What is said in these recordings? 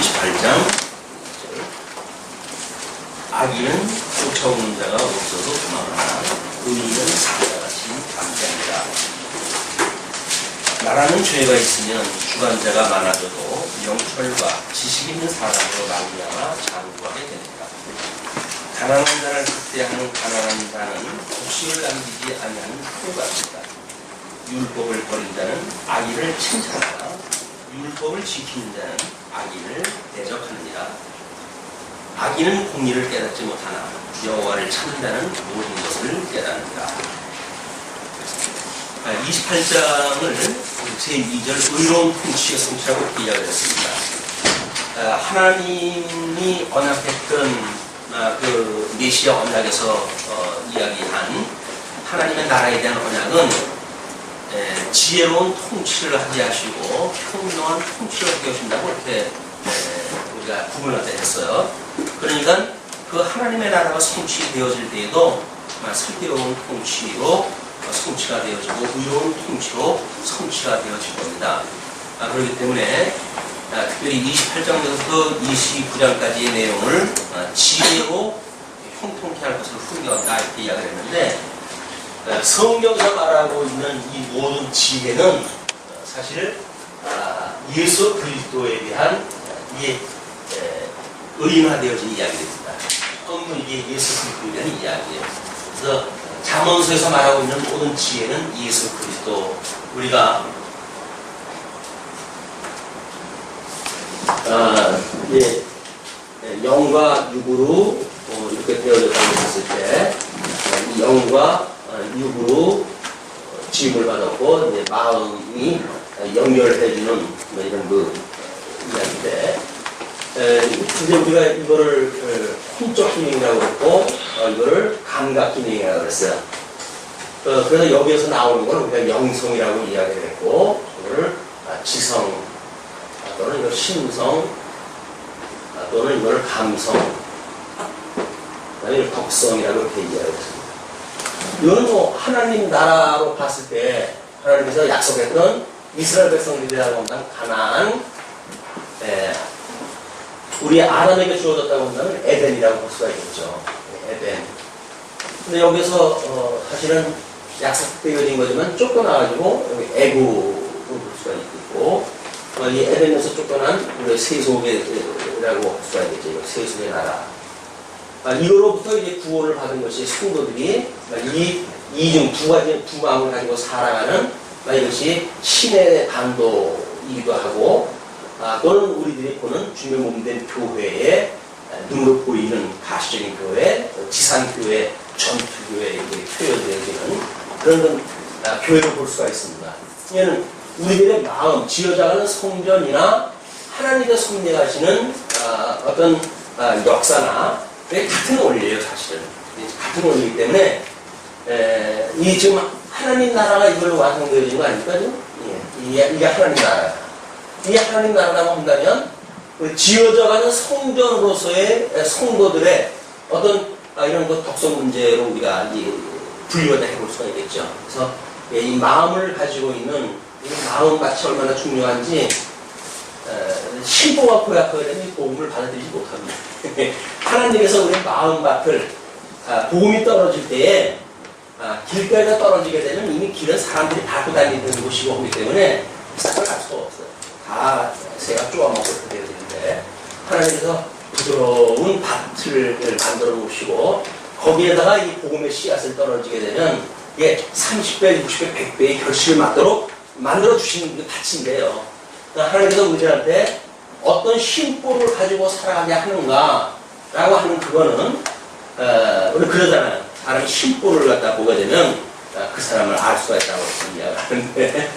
28장. 악인은 쫓아오는 자가 없어도 도망하나 의인은 사자같이 잠잠이라. 나라는 죄가 있으면 주관자가 많아져도 명철과 지식 있는 사람으로 말미암아 장구하게 됩니다. 가난한 자를 학대하는 가난한 자는 곡식을 남기지 아니하는 소 같습니다. 율법을 버린 자는 악인을 칭찬하나 율법을 지키는 자는 악인을 대적하느니라. 악인은 공의를 깨닫지 못하나 여호와를 찾는 자는 모든 것을 깨닫느니라. 28장을 제2절 의로운 통치의 성취라고 이렇게 이야기했습니다. 하나님이 언약했던 그 메시아 언약에서 이야기한 하나님의 나라에 대한 언약은 지혜로운 통치를 하게 하시고 평등한 통치를 하게 하신다고 이렇게 우리가 구분을 했어요. 그러니까 그 하나님의 나라가 성취되어질 때에도 슬기로운 통치로 성취가 되어지고 의로운 통치로 성취가 되어질 겁니다. 그렇기 때문에 특별히 28장부터 29장까지의 내용을 지혜로 형통케 할 것을 훈련한다 이렇게 이야기를 했는데, 성경에서 말하고 있는 이 모든 지혜는 사실 예수 그리스도에 대한 의인화되어진 이야기입니다. 전부 이게 예수 그리스도에 대한 이야기예요. 그래서 잠언서에서 말하고 있는 모든 지혜는 예수 그리스도, 우리가 영과 육으로 이렇게 되어졌다고 했을 때, 이 영과 육으로 지음을 받았고 이제 마음이 연결해주는 이런 그 이야기인데, 이제 우리가 이거를 혼적 기능이라고 했고 이거를 감각 기능이라고 그랬어요. 그래서 여기에서 나오는 건 우리가 영성이라고 이야기를 했고, 이거를 지성 또는 이걸 심성 또는 이걸 감성, 이걸 덕성이라고 이렇게 이야기했습니다. 이거는 뭐 하나님 나라로 봤을 때 하나님께서 약속했던 이스라엘 백성들이라고 한다면 가나안, 우리 아담에게 주어졌다고 한다면 에덴이라고 볼 수가 있겠죠. 에덴. 근데 여기서 사실은 약속되어진 거지만 쫓겨나가지고 여기 애국을 볼 수가 있고, 이 에덴에서 쫓겨난 우리 세속이라고 볼 수가 있겠죠. 세속의 나라. 이거로부터 이제 구원을 받은 것이 성도들이 이중 두 가지 두 마음을 가지고 살아가는 이것이 신의 반도이기도 하고, 또는 우리들이 보는 주님의 몸된 교회의 눈으로 보이는 가시적인 교회, 지상교회, 전투교회에 표현되어지는 그런 교회를 볼 수가 있습니다. 이는 우리들의 마음, 지어져가는 성전이나 하나님께서 섭리하시는 어떤 역사나 같은 원리예요, 사실은. 같은 원리이기 때문에 이 지금 하나님 나라가 이걸로 완성되어진 거 아닙니까? 이게 하나님 나라예요. 이게 하나님 나라라고 한다면 지어져가는 성전으로서의 성도들의 어떤 이런 것 덕성 문제로 우리가 분류를 해볼 수가 있겠죠. 그래서 이 마음을 가지고 있는 이 마음밭이 얼마나 중요한지 신보가 고약하게 되면 이 복음을 받아들이지 못합니다. 하나님께서 우리 마음밭을 복음이 떨어질 때에 길가에다 떨어지게 되면 이미 길은 사람들이 밟고 다니는 곳이고 하기 때문에 싹을 갈 수가 없어요. 다 새가 쪼아먹고 그렇게 되어야 되는데, 하나님께서 부드러운 밭을 만들어 놓으시고 거기에다가 이 복음의 씨앗을 떨어지게 되면 이게 30배, 60배, 100배의 결실을 맞도록 만들어 주시는 게 밭인데요. 하나님께서 우리들한테 어떤 심보를 가지고 살아가게 하는가 라고 하는 그거는 우리 그러잖아요. 사람이 심보를 갖다 보게 되면 그 사람을 알 수가 있다고 이야기하는데,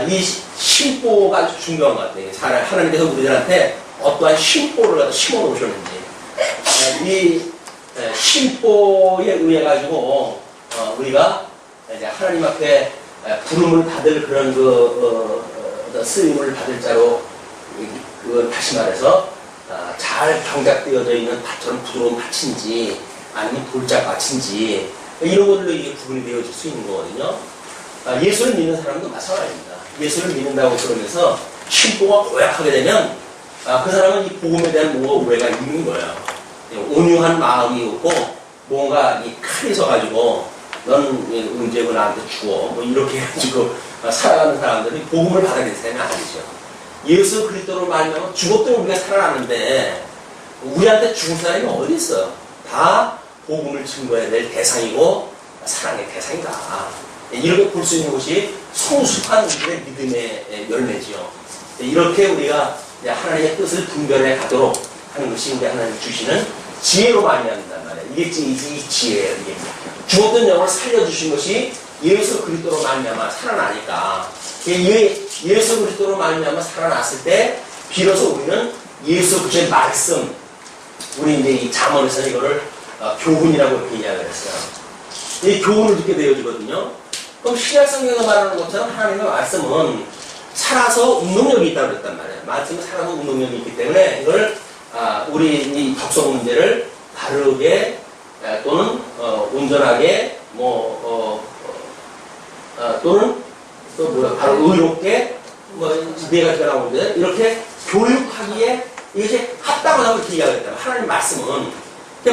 이 심보가 아주 중요한 것 같아요. 하나님께서 우리들한테 어떠한 심보를 갖다 심어 놓으셨는지, 이 심보에 의해 가지고 우리가 이제 하나님 앞에 부름을 받을 그런 쓰임을 받을 자로, 다시 말해서 잘 경작되어져 있는 밭처럼 부드러운 밭인지 아니면 돌짝밭인지 이런 것들로 이게 구분이 되어질 수 있는 거거든요. 예수를 믿는 사람도 마찬가지입니다. 예수를 믿는다고 그러면서 심보가 고약하게 되면 그 사람은 이 복음에 대한 뭔가 오해가 있는 거예요. 온유한 마음이 없고 뭔가 이 칼이 서가지고 넌 언제고 나한테 죽어 뭐 이렇게 해가지고 살아가는 사람들이 복음을 받아들이는 사람이 아니죠. 예수 그리스도로 말하면 죽었더니 우리가 살아나는데 우리한테 죽은 사람이 어디 있어요? 다 복음을 증거해야 될 대상이고 사랑의 대상이다. 이렇게 볼 수 있는 것이 성숙한 우리의 믿음의 열매지요. 이렇게 우리가 하나님의 뜻을 분별해 가도록 하는 것이 우리 하나님 주시는 지혜로 말미암는단 말이에요. 이게 이 지혜예요. 이게 죽었던 영을 살려주신 것이 예수 그리스도로 말미암아 살아나니까 예수 그리스도로 말미암아 살아났을 때 비로소 우리는 예수 그리스도의 말씀, 우리 이제 이 잠언에서는 이거를 교훈이라고 이렇게 이야기를 했어요. 이 교훈을 듣게 되어지거든요. 그럼 신약성경에서 말하는 것처럼 하나님의 말씀은 살아서 운동력이 있다고 그랬단 말이에요. 말씀은 살아서 운동력이 있기 때문에 이걸 우리 이 덕성 문제를 바르게 또는 온전하게 또는 또 바로 의롭게 네 가지가 나오는데 이렇게 교육하기에 이것이 합당하다고 이렇게 이야기했다. 하나님 말씀은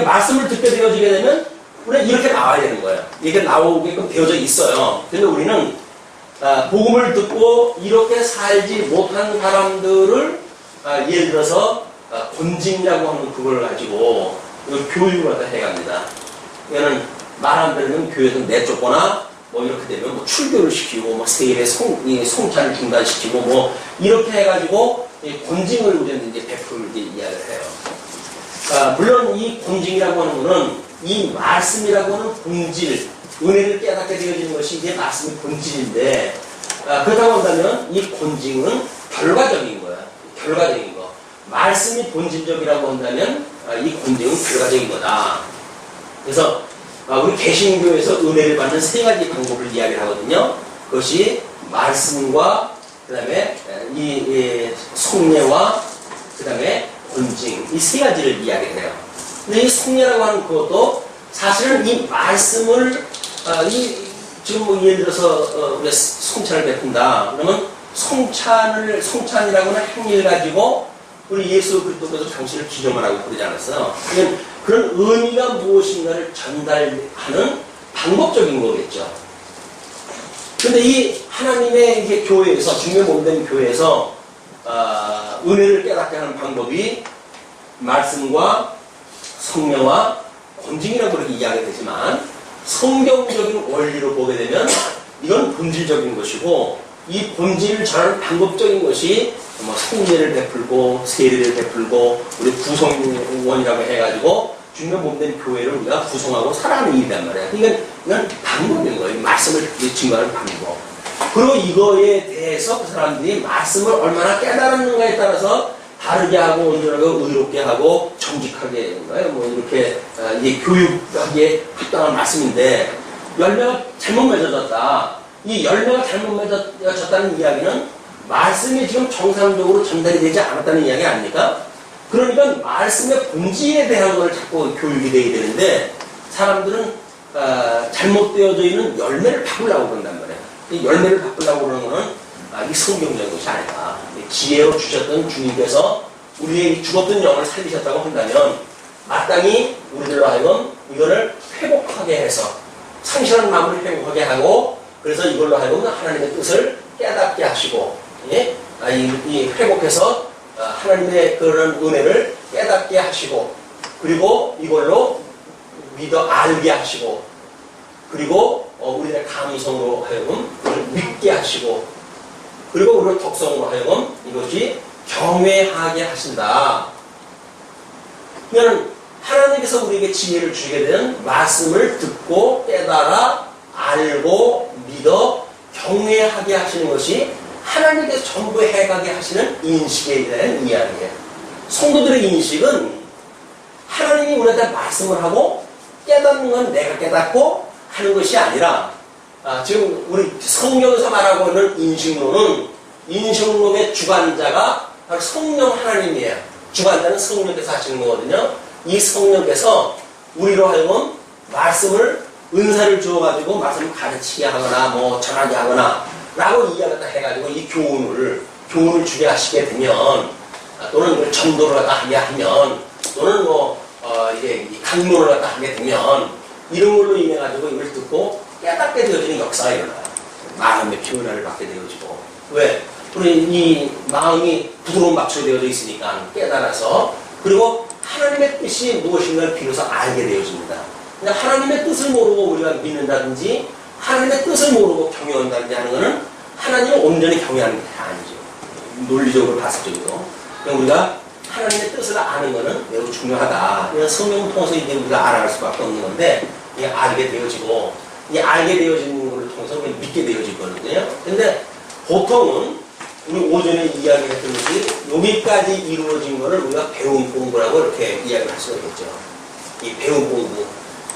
말씀을 듣게 되어지게 되면 우리는 이렇게 나와야 되는 거예요. 이렇게 나오게끔 되어져 있어요. 근데 우리는 복음을 듣고 이렇게 살지 못한 사람들을 예를 들어서 권징이라고 하는 그걸 가지고 교육을 갖다 해갑니다. 이거는 말 안 들으면 교회에서 내쫓거나 뭐 이렇게 되면 뭐 출교를 시키고 뭐 세일에 송찬을 중단시키고 뭐 이렇게 해가지고 권징을 우리는 이제 베풀게 이야기를 해요. 물론 이 권징이라고 하는 거는 이 말씀이라고 하는 본질, 은혜를 깨닫게 되어지는 것이 이제 말씀의 본질인데 그렇다고 한다면 이 권징은 결과적인 거야. 결과적인 거. 말씀이 본질적이라고 한다면 이 권징은 결과적인 거다. 그래서 우리 개신교에서 은혜를 받는 세 가지 방법을 이야기를 하거든요. 그것이 말씀과 그 다음에 이 속례와 그 다음에 권징, 이 세 가지를 이야기를 해요. 근데 이 속례라고 하는 그것도 사실은 이 말씀을 지금 뭐 예를 들어서 우리가 송찬을 베푼다 그러면 송찬이라고 하는 행위를 가지고 우리 예수 그리스도께서 당신을 기념하라고 그러지 않았어요. 그런 의미가 무엇인가를 전달하는 방법적인 거겠죠. 근데 이 하나님의 이제 교회에서, 중매 몸된 교회에서, 은혜를 깨닫게 하는 방법이 말씀과 성령과 권징이라고 그렇게 이야기가 되지만, 성경적인 원리로 보게 되면, 이건 본질적인 것이고, 이 본질을 전하는 방법적인 것이, 성례를 베풀고, 세례를 베풀고, 우리 구성원이라고 해가지고, 중매 몸된 교회를 우리가 구성하고 살아가는 일이란 말이에요. 그러니까 이건 방법인 거예요. 말씀을 증거하는 방법. 그리고 이거에 대해서 그 사람들이 말씀을 얼마나 깨달았는가에 따라서 바르게 하고 온전하고 의롭게 하고 정직하게 뭐 이렇게 이게 교육하기에 합당한 말씀인데 열매가 잘못 맺어졌다. 이 열매가 잘못 맺어졌다는 이야기는 말씀이 지금 정상적으로 전달이 되지 않았다는 이야기 아닙니까? 그러니까 말씀의 본질에 대한 걸 자꾸 교육이 되어야 되는데 사람들은 잘못되어져 있는 열매를 바꾸려고 그런단 말이에요. 이 열매를 바꾸려고 그러는 거는 이 성경적인 것이 아니다. 지혜로 주셨던 주님께서 우리의 죽었던 영을 살리셨다고 한다면 마땅히 우리들로 하여금 이거를 회복하게 해서 상실한 마음을 회복하게 하고 그래서 이걸로 하여금 하나님의 뜻을 깨닫게 하시고 이 회복해서 하나님의 그런 은혜를 깨닫게 하시고 그리고 이걸로 믿어 알게 하시고 그리고 우리의 감성으로 하여금 믿게 하시고 그리고 우리의 덕성으로 하여금 이것이 경외하게 하신다. 그러면 하나님께서 우리에게 지혜를 주게 되는 말씀을 듣고 깨달아 알고 믿어 경외하게 하시는 것이 하나님께서 전부 해가게 하시는 인식에 대한 이야기예요. 성도들의 인식은 하나님이 우리한테 말씀을 하고 깨닫는 건 내가 깨닫고 하는 것이 아니라 지금 우리 성경에서 말하고 있는 인식론은 인식론의 주관자가 바로 성령 하나님이에요. 주관자는 성령께서 하시는 거거든요. 이 성령께서 우리로 하여금 말씀을 은사를 주어가지고 말씀을 가르치게 하거나 뭐 전하게 하거나 라고 이야기를 해가지고 이 교훈을 주게 하시게 되면 또는 전도를 갖다 하게 하면 또는 이게 강론을 갖다 하게 되면 이런 걸로 인해 가지고 이걸 듣고 깨닫게 되어지는 역사가 일어나요. 마음의 변화를 받게 되어지고 왜? 우리 이 마음이 부드러운 막초가 되어져 있으니까 깨달아서 그리고 하나님의 뜻이 무엇인가를 비로소 알게 되어집니다. 그러니까 하나님의 뜻을 모르고 우리가 믿는다든지 하나님의 뜻을 모르고 경외한다든지 하는 것은 하나님을 온전히 경외하는 게 아니죠. 논리적으로 봤을 적에도. 그러니까 우리가 하나님의 뜻을 아는 것은 매우 중요하다. 그래서 성경을 통해서 이제 우리가 알아갈 수밖에 없는 건데 이게 알게 되어지고 이 알게 되어지는 것을 통해서 우리가 믿게 되어지거든요. 근데 보통은 우리 오전에 이야기했던 것이 여기까지 이루어진 것을 우리가 배움 공부라고 이렇게 이야기를 할 수가 있겠죠. 이 배움 공부,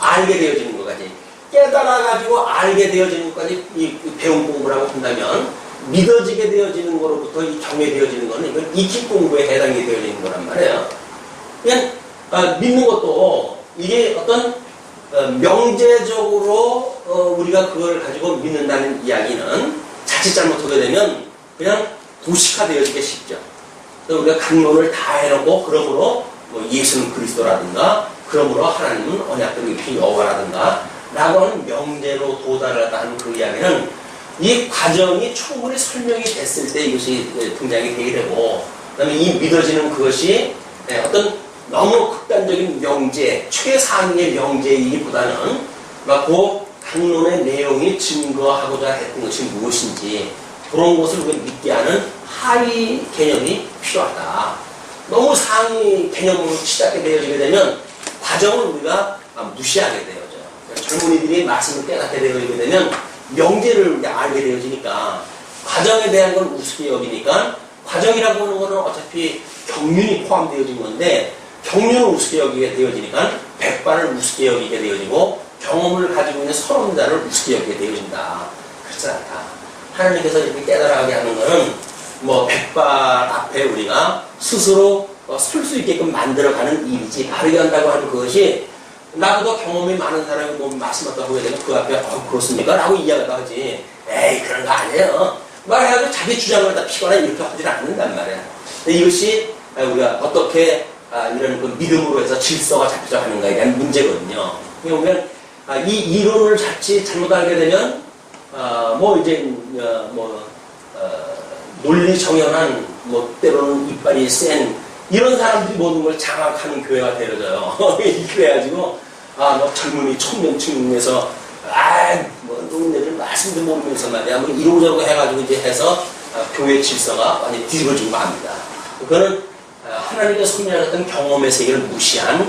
알게 되어지는 것까지 깨달아가지고 알게 되어지는 것까지 이 배움 공부라고 한다면 믿어지게 되어지는 것로부터 이 경외되어지는 것은 이건 익히 공부에 해당이 되어지는 거란 말이에요. 그냥 믿는 것도 이게 어떤 명제적으로 우리가 그걸 가지고 믿는다는 이야기는 자칫 잘못하게 되면 그냥 도식화되어지기 쉽죠. 우리가 강론을 다 해놓고 그러므로 뭐 예수는 그리스도라든가 그러므로 하나님은 언약대로 이렇게 여호와라든가 라고 하는 명제로 도달하다 하는 그 이야기는 이 과정이 충분히 설명이 됐을 때 이것이 등장이 되게 되고 그 다음에 이 믿어지는 그것이 어떤 너무 극단적인 명제, 최상위의 명제이기보다는 그 강론의 내용이 증거하고자 했던 것이 무엇인지 그런 것을 우리가 믿게 하는 하위 개념이 필요하다. 너무 상위 개념으로 시작이 되어지게 되면 과정을 우리가 무시하게 되어져요. 젊은이들이 말씀을 깨닫게 되어지게 되면 명제를 알게 되어지니까 과정에 대한 걸 우습게 여기니까 과정이라고 하는 것은 어차피 경륜이 포함되어진 건데 경륜을 우습게 여기게 되어지니까 백발을 우습게 여기게 되어지고 경험을 가지고 있는 서론자를 우습게 여기게 되어진다. 그렇지 않다. 하나님께서 이렇게 깨달아가게 하는 것은 뭐 백발 앞에 우리가 스스로 설 수 있게끔 만들어가는 일이지 바르게 한다고 하는 그것이 나보다 경험이 많은 사람이 뭐 말씀하다 보게 되면 그 앞에 그렇습니까? 라고 이야기하다 하지 에이 그런 거 아니에요. 말해가지고 자기 주장을 다 피거나 이렇게 하지 않는단 말이야. 이것이 우리가 어떻게 이런 그 믿음으로 해서 질서가 잡혀져 가는가에 대한 문제거든요. 그러면 이 이론을 자칫 잘못 알게 되면 논리 정연한 때로는 이빨이 센 이런 사람들이 모든 걸 장악하는 교회가 되어져요. 그래가지고 젊은이 청년층에서 노인네들 말씀도 모르면서 말이야 이러고저러고 해가지고 이제 해서 교회 질서가 완전히 뒤집어지고 맙니다. 그거는 하나님께서 선명했던 경험의 세계를 무시한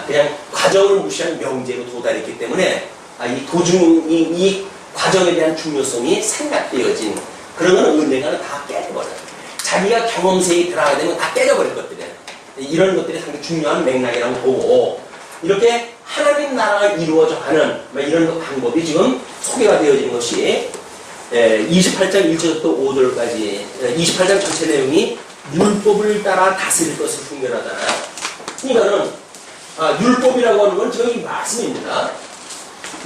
그냥 과정을 무시한 명제로 도달했기 때문에 이 과정에 대한 중요성이 생략되어진 그런 거는 언젠가는 다 깨져버려요. 자기가 경험세에 들어가게 되면 다 깨져버릴 것들이에요. 이런 것들이 상당히 중요한 맥락이라고 보고 이렇게 하나님 나라가 이루어져 가는 이런 방법이 지금 소개가 되어진 것이 28장 1절부터 5절까지 28장 전체 내용이 율법을 따라 다스릴 것을 분별하잖아요. 그러니까는 율법이라고 하는 건 지금 이 말씀입니다.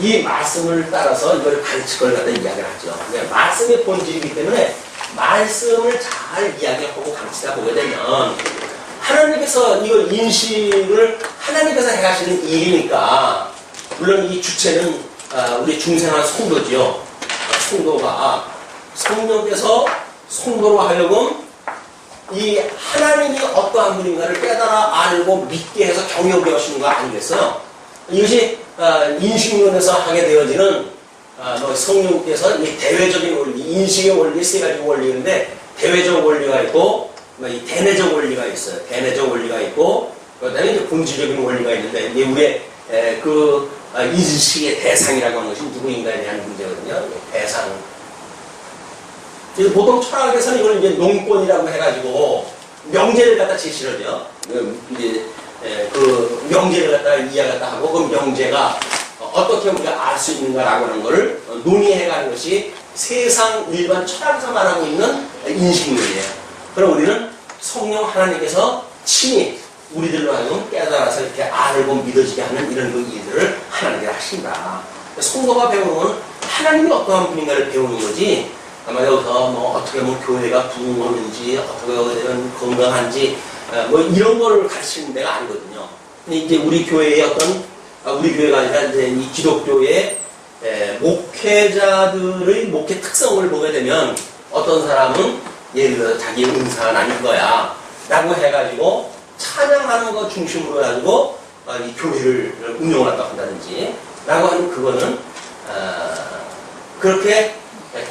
이 말씀을 따라서 이걸 가르칠 걸 갖다 이야기를 하죠. 말씀의 본질이기 때문에 말씀을 잘 이야기하고 가르치다 보게 되면 하나님께서 이걸 인식을 하나님께서 해가시는 일이니까 물론 이 주체는 우리 중생한 성도지요. 성도가 성령께서 성도로 하여금 이 하나님이 어떠한 분인가를 깨달아 알고 믿게 해서 경영되게 하시는 거 아니겠어요? 이것이 인식론에서 하게 되어지는 성령께서 이 대외적인 원리, 인식의 원리 세 가지 원리인데 대외적 원리가 있고 이 대내적 원리가 있어요. 대내적 원리가 있고 그다음에 이제 본질적인 원리가 있는데 이게 우리의 인식의 대상이라고 하는 것이 누구인가에 대한 문제거든요. 대상. 그래서 보통 철학에서는 이걸 이제 농권이라고 해가지고 명제를 갖다 제시를 하죠. 이제 그 명제를 갖다 이야기하다 하고 그 명제가 어떻게 우리가 알 수 있는가라고 하는 것을 논의해가는 것이 세상 일반 철학에서 말하고 있는 인식론이에요. 그럼 우리는 성령 하나님께서 친히 우리들로 하여금 깨달아서 이렇게 알고 믿어지게 하는 이런 그 일들을 하나님께서 하신다. 성도가 배우는 건 하나님이 어떠한 분인가를 배우는 거지 아마 여기서 어떻게 하면 교회가 부흥하는지 어떻게 하면 건강한지 뭐 이런 거를 가르치는 데가 아니거든요. 근데 이제 우리 교회의 우리 교회가 아니라 이제 이 기독교의 목회자들의 목회 특성을 보게 되면 어떤 사람은 예를 들어서 자기 은사가 나는 거야 라고 해가지고 찬양하는 거 중심으로 해가지고 이 교회를 운영을 한다든지 라고 하는 그거는 그렇게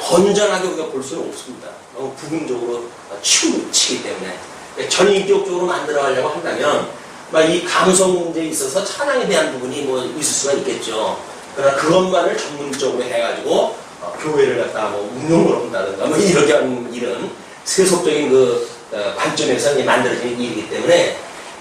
건전하게 우리가 볼 수는 없습니다. 너무 부분적으로 치우치기 때문에 전인격적으로 만들어가려고 한다면 이 감성 문제에 있어서 찬양에 대한 부분이 뭐 있을 수가 있겠죠. 그러나 그것만을 전문적으로 해가지고 교회를 갖다가 뭐 운영을 한다든가 뭐 이렇게 하는 일은 세속적인 그 관점에서 만들어진 일이기 때문에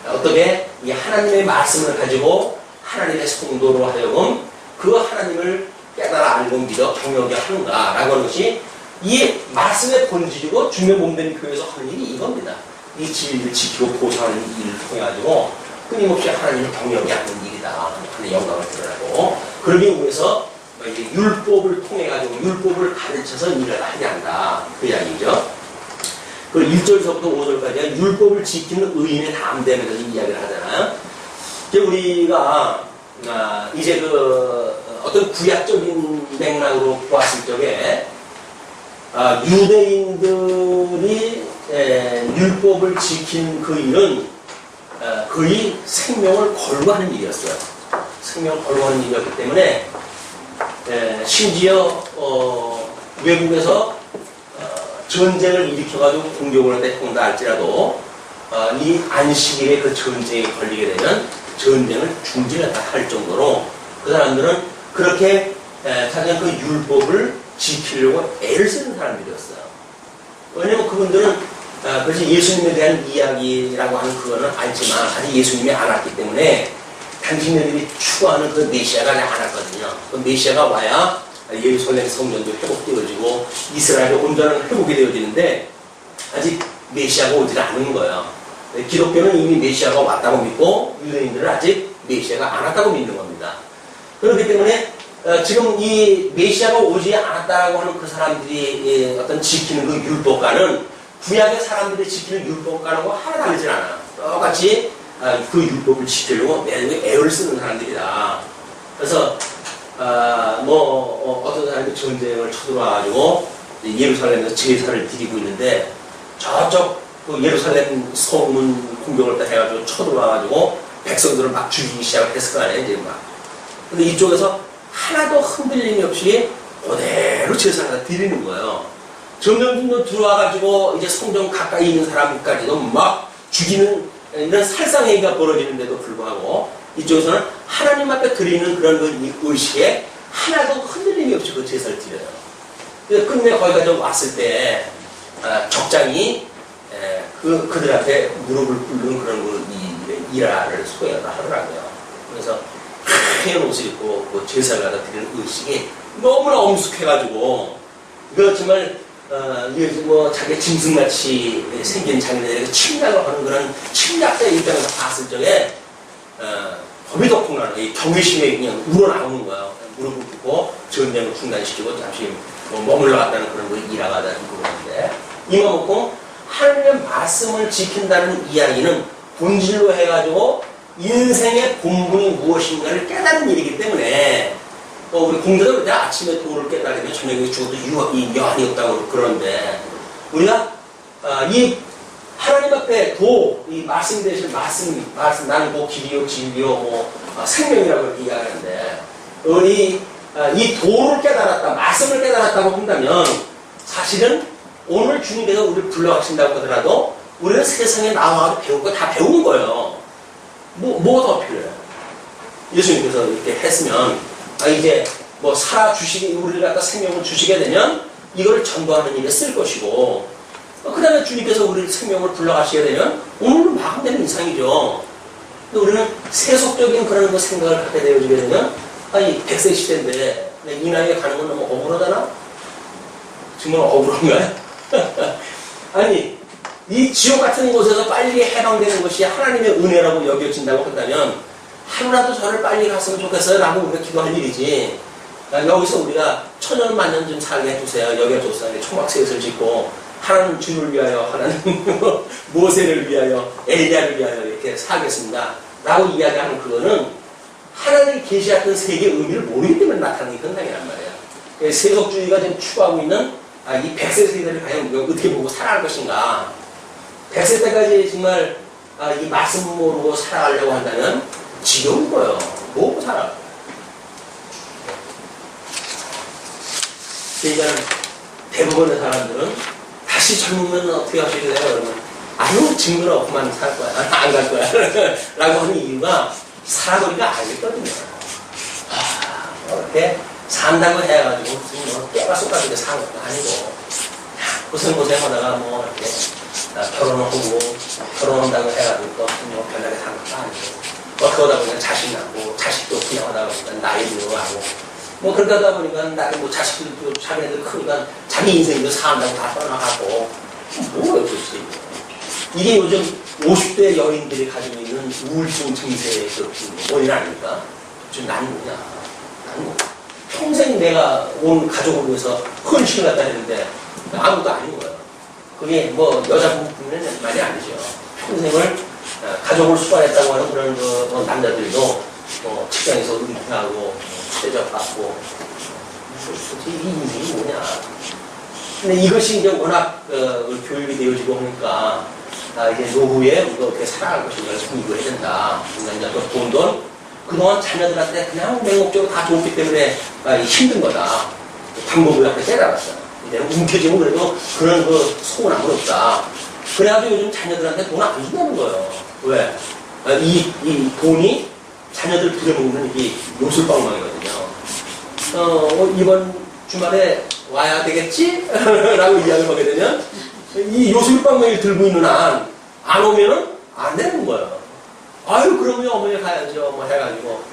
어떻게 이 하나님의 말씀을 가지고 하나님의 성도로 하여금 그 하나님을 깨달아 알고 믿어 경영하게 하는가라고 하는 것이 이 말씀의 본질이고 주의 몸된 교회에서 하는 일이 이겁니다. 이 진리를 지키고 보호하는 일을 통해 가지고 끊임없이 하나님을 경영하게 하는 일이다. 하나님의 영광을 드러나고 그러기 위해서 율법을 통해 가지고 율법을 가르쳐서 일을 하게 한다. 그 이야기죠. 그 1절서부터 5절까지 율법을 지키는 의인의 담대면서 이야기를 하잖아요. 우리가 이제 어떤 구약적인 맥락으로 보았을 적에 유대인들이 율법을 지키는 그 일은 거의 생명을 걸고 하는 일이었어요. 생명을 걸고 하는 일이었기 때문에 심지어 외국에서 전쟁을 일으켜가지고 공격을 한다 할지라도 이 안식일에 그 전쟁에 걸리게 되면 전쟁을 중지했다 할 정도로 그 사람들은 그렇게 자기가 그 율법을 지키려고 애를 쓰는 사람들이었어요. 왜냐면 그분들은 그것이 예수님에 대한 이야기라고 하는 그거는 알지만 아직 예수님이 안 왔기 때문에 당신들이 추구하는 그 메시아가 안 왔거든요. 그 메시아가 와야 예루살렘 성전도 회복되어지고 이스라엘이 온전한 회복이 되어지는데 아직 메시아가 오지 않은 거예요. 기독교는 이미 메시아가 왔다고 믿고 유대인들은 아직 메시아가 안 왔다고 믿는 겁니다. 그렇기 때문에 지금 이 메시아가 오지 않았다고 하는 그 사람들이 어떤 지키는 그 율법과는 구약의 사람들이 지키는 율법과는 하나 다르진 않아요. 똑같이 그 율법을 지키려고 매일 애를 쓰는 사람들이다. 그래서 어떤 사람이 전쟁을 쳐들어와가지고 예루살렘에서 제사를 드리고 있는데 저쪽 그 예루살렘 성문 공격을 딱 해가지고 쳐들어와가지고 백성들을 막 죽이기 시작했을 거 아니에요, 이제 막. 근데 이쪽에서 하나도 흔들림이 없이 그대로 제사를 드리는 거예요. 점점 들어와가지고 이제 성전 가까이 있는 사람까지도 막 죽이는 이런 살상행위가 벌어지는데도 불구하고 이쪽에서는 하나님 앞에 드리는 그런 그 의식에 하나도 흔들림이 없이 그 제사를 드려요. 그래서 끝내 거기까지 왔을 때 적장이 그들 앞에 무릎을 꿇는 그런 그 일화를 소개를 하더라고요. 그래서 하얀 옷을 입고 그 제사를 갖다 드리는 의식이 너무나 엄숙해가지고 그렇지만 이게 뭐 자기 짐승같이 생긴 자기네들에게 침략을 하는 그런 침략자의 입장에서 봤을 적에 겁이 덕분 나는 이 경외심에 그냥 우러나오는 거예요. 무릎을 꿇고 전쟁을 중단시키고 잠시 머물러 갔다는 그런 거 일화가 그러는데 이만큼 하나님의 말씀을 지킨다는 이야기는 본질로 해가지고 인생의 본분이 무엇인가를 깨달은 일이기 때문에 우리 공자도 그때 아침에 도를 깨달으면 저녁에 죽어도 여한이 없다고 그러는데 우리가 이 하나님 앞에 이 말씀 대신 말씀 나는 뭐 길이요 진리요 생명이라고 이야기하는데 우리 이 도를 깨달았다 말씀을 깨달았다고 한다면 사실은 오늘 주님께서 우리를 불러가신다고 하더라도 우리는 세상에 나와서 배울 거 다 배운 거예요. 뭐가 더 필요해요? 예수님께서 이렇게 했으면 이제 살아주시기 우리를 갖다 생명을 주시게 되면 이걸 전도하는 일에 쓸 것이고 그 다음에 주님께서 우리 생명을 불러가시게 되면 오늘은 마감되는 이상이죠. 근데 우리는 세속적인 그런 그 생각을 갖게 되어지게 되면 100세 시대인데 이 나이에 가는 건 너무 억울하잖아? 정말 억울한가요? 아니 이 지옥 같은 곳에서 빨리 해방되는 것이 하나님의 은혜라고 여겨진다고 한다면 하루라도 저를 빨리 갔으면 좋겠어요 라고 우리가 기도할 일이지 여기서 우리가 천년 만년 좀 살게 해주세요. 여기가 좋습니다. 초막새웃을 짓고 하나는 주를 위하여, 하나는 모세를 위하여, 엘리야를 위하여 이렇게 살겠습니다. 라고 이야기하는 그거는 하나님이 계시했던 세계의 의미를 모르기 때문에 나타나는 현상이란 말이에요. 세속주의가 지금 추구하고 있는 이 100세 세대를 과연 어떻게 보고 살아갈 것인가. 100세 때까지 정말 이 말씀 모르고 살아가려고 한다면 지겨운 거예요. 뭐고 살아가요. 그러니까 대부분의 사람들은 다시 젊으면 어떻게 하시게 돼요? 그러면 아유 징그러워 그만 살 거야. 안 갈 거야. 라고 하는 이유가 살아보니까 알겠거든요. 이렇게 산다고 해가지고 무슨 뭐 깨발속 같은 데 사는 것도 아니고 고생하다가 뭐 이렇게 결혼을 하고 결혼한다고 해가지고 또 뭐 편하게 사는 것도 아니고 뭐 그러다 보니까 자식 낳고 자식도 그냥하다 보니까 나이 들어가고 뭐 그러다 보니까 나도 뭐 자식들도 자기네들 크니까 자기 인생도 사한다고 다 떠나가고 뭐예요 도대체 이게 요즘 50대 여인들이 가지고 있는 우울증 증세의 그 원인 아닙니까? 지금 나는 뭐냐? 나는 평생 내가 온 가족을 위해서 헌신을 갖다 했는데 아무것도 아닌 거예요. 그게 뭐 여자분뿐만 말이 아니죠. 평생을 가족을 수반했다고 하는 그런 그 남자들도 직장에서 은퇴하고 최저받고 이 인생이 뭐냐? 근데 이것이 이제 워낙 교육이 되어지고 하니까 이제 노후에 우리가 어떻게 살아갈 것인가를 공부해야 된다. 그러니까 이제 돈 그동안 자녀들한테 그냥 맹목적으로 다 줬기 때문에 힘든 거다. 방법을 앞에 때려봤어요. 이제는 움켜쥐면 그래도 그런 그 소원함은 없다. 그래가지고 요즘 자녀들한테 돈 안 준다는 거예요. 왜? 이 돈이 자녀들 부려먹는 이게 요술방망이거든요. 이번 주말에 와야 되겠지? 라고 이야기를 하게 되면 이 요술방망이를 들고 있는 한 안 오면은 안 되는 거예요. 아유 그러면 어머니 가야죠 뭐 해가지고